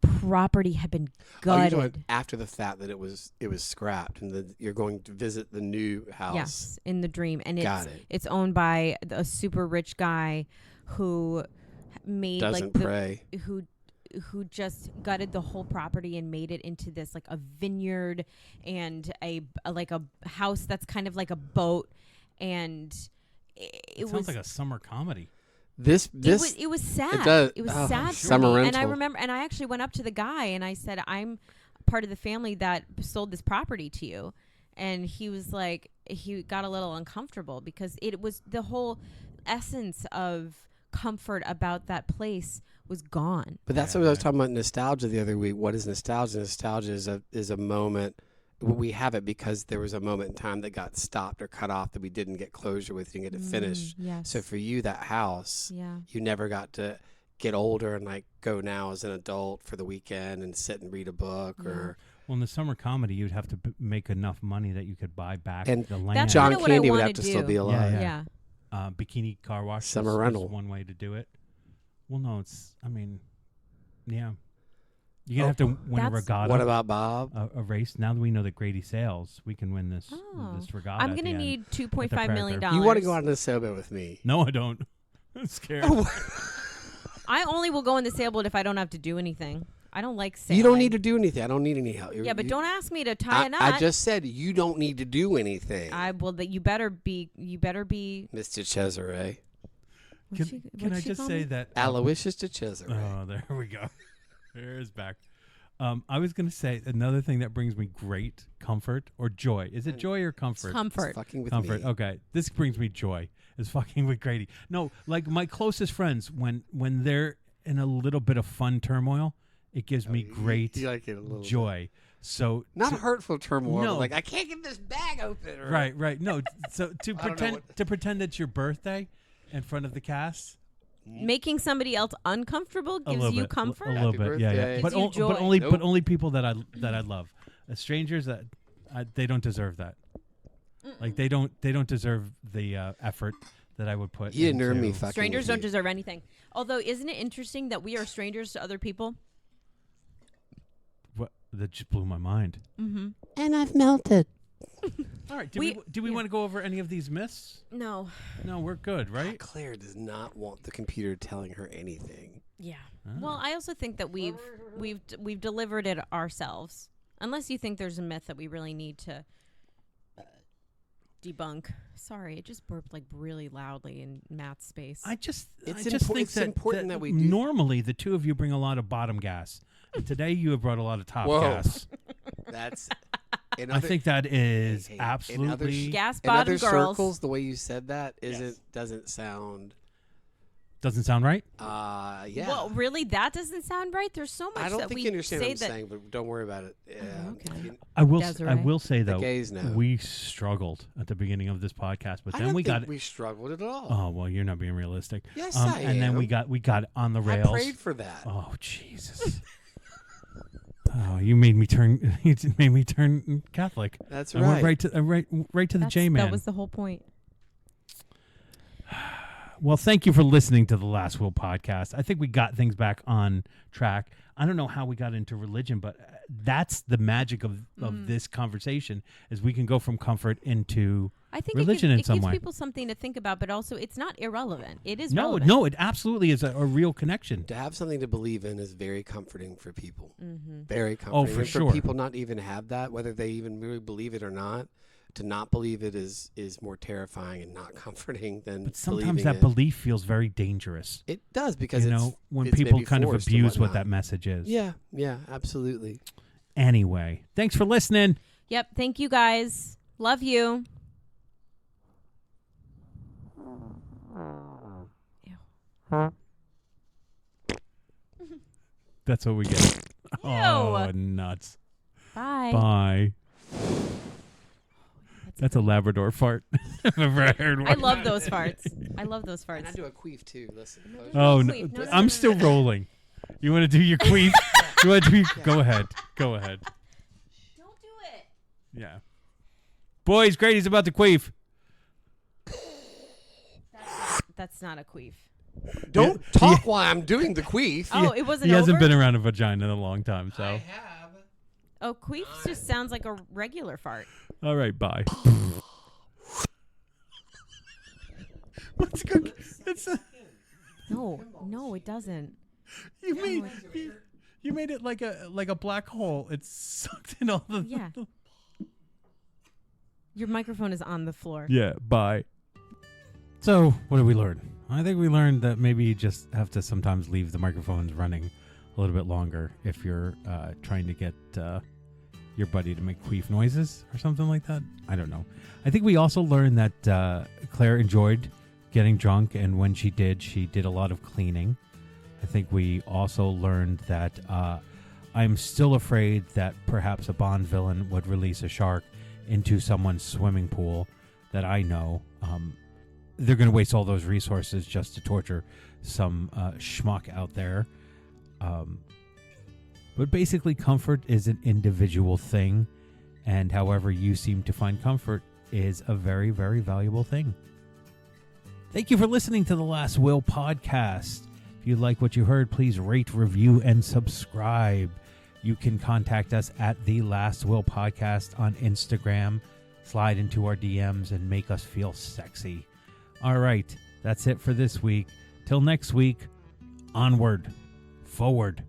property had been Oh, you're talking gutted. after the fact that it was scrapped, and you're going to visit the new house. Yes, in the dream, and Got it. it's owned by a super rich guy who made Doesn't like pray. who just gutted the whole property and made it into this like a vineyard and a house that's kind of like a boat, and it Sounds was like a summer comedy. This it was sad. does- It was oh, sad for summer me. And I rental. remember, and I actually went up to the guy and I said, "I'm part of the family that sold this property to you." And he was like, he got a little uncomfortable because it was the whole essence of comfort about that place was gone. But that's what I was talking about nostalgia the other week. What is nostalgia? Nostalgia is a moment. We have it because there was a moment in time that got stopped or cut off that we didn't get closure with, didn't get it finished. Yes. So for you, that house, yeah. you never got to get older and like go now as an adult for the weekend and sit and read a book or. Well, in the summer comedy, you'd have to make enough money that you could buy back And the land. That's John kinda what I Candy would wanna have to still do. be alive. Yeah. Bikini car wash. Summer is rental. one way to do it. Well, no, yeah. You're gonna have to win a That's- regatta. What about Bob? a race? Now that we know that Grady sails, we can win this Oh. this regatta. I'm at gonna the end. need At the $2.5 million. Predator. You want to go on the sailboat with me? No, I don't. I'm scared. I only will go in the sailboat if I don't have to do anything. I don't like sailing. You don't need to do anything. I don't need any help. Yeah, but don't ask me to tie a knot. I just said you don't need to do anything. That you better be. Mr. Cesare. Can I just say that Aloysius de Cesare. Oh, there we go. There's back. I was going to say another thing that brings me great comfort or joy. Is it joy or comfort? Comfort. It's fucking with Comfort. me. Okay. This brings me joy. Is fucking with Grady. No, like my closest friends, when they're in a little bit of fun turmoil, it gives me great You like it a little joy. So Not hurtful turmoil. No. But like I can't get this bag open. Or, right. No, so to I don't know pretend what- to pretend it's your birthday in front of the cast. Making somebody else uncomfortable A gives little you bit, comfort. a little Happy bit, yeah. birthday. But, Gives you joy. but Nope. only people that I love. Strangers that they don't deserve that. Like they don't deserve the effort that I would put. You didn't earn me into- fucking Strangers with don't you. deserve anything. Although, isn't it interesting that we are strangers to other people? What, that just blew my mind. Mm-hmm. And I've melted. All right, do We- we yeah. want to go over any of these myths? No. No, we're good, right? Claire does not want the computer telling her anything. Yeah. Ah. Well, I also think that we've delivered it ourselves. Unless you think there's a myth that we really need to debunk. Sorry, it just burped like really loudly in Matt's space. I just It's think it's important that we do- Normally, the two of you bring a lot of bottom gas. And today, you have brought a lot of top Whoa. gas. That's. In I think that is Hey, absolutely Gas in other bottom girls. circles, the way you said that doesn't sound. doesn't sound right. Yeah. Well, really, that doesn't sound right. There's so much I don't that think we you understand say what I'm that. saying, but don't worry about it. Yeah. okay. You- I will Desiree. say The though, gays know. we struggled at the beginning of this podcast, but I then don't we think got. we struggled at all. Oh well, you're not being realistic. Yes, I And then we am. got it on the I rails. prayed for that. Oh Jesus! Oh, you made me turn. You made me turn Catholic. That's I right. went right to the That's- J man. That was the whole point. Well, thank you for listening to the Last Will podcast. I think we got things back on track. I don't know how we got into religion, but that's the magic of this conversation is we can go from comfort into I think religion it in gives, some it gives way. people something to think about, but also it's not irrelevant. It is No, relevant. no, it absolutely is a real connection. To have something to believe in is very comforting for people. Mm-hmm. Very comforting. for And sure. people not even have that, whether they even really believe it or not, to not believe it is more terrifying and not comforting than But sometimes believing that it. belief feels very dangerous. It does because You it's, know, when it's people maybe kind of forced and abuse what whatnot. that message is. Yeah, absolutely. Anyway, thanks for listening. Yep. Thank you guys. Love you. That's what we get. Oh, nuts. Bye. Bye. That's a Labrador fart. I've ever heard one. I love those farts. I love those And I farts. do a queef too. Listen. Oh, no, Queef. No, no, I'm no, still no. rolling. You want to do your queef? You want to do your, Go ahead. Go ahead. Don't do it. Yeah. Boys, Grady's about to queef. That's not a queef. Don't talk while I'm doing the queef. Oh, it wasn't He hasn't over? been around a vagina in a long time, so. have. Oh, queef just sounds like a regular fart. All right, bye. What's good? It's No, it doesn't. you made you made it like a black hole. It's sucked in all the Yeah. Your microphone is on the floor. Yeah, bye. So, what did we learn? I think we learned that maybe you just have to sometimes leave the microphones running a little bit longer if you're trying to get your buddy to make queef noises or something like that. I don't know. I think we also learned that Claire enjoyed getting drunk, and when she did a lot of cleaning. I think we also learned that I'm still afraid that perhaps a Bond villain would release a shark into someone's swimming pool that I know. They're going to waste all those resources just to torture some schmuck out there. But basically, comfort is an individual thing, and however you seem to find comfort is a very, very valuable thing. Thank you for listening to the Last Will podcast. If you like what you heard, please rate, review, and subscribe. You can contact us at the Last Will podcast on Instagram. Slide into our DMs and make us feel sexy. All right, that's it for this week. Till next week, onward, forward.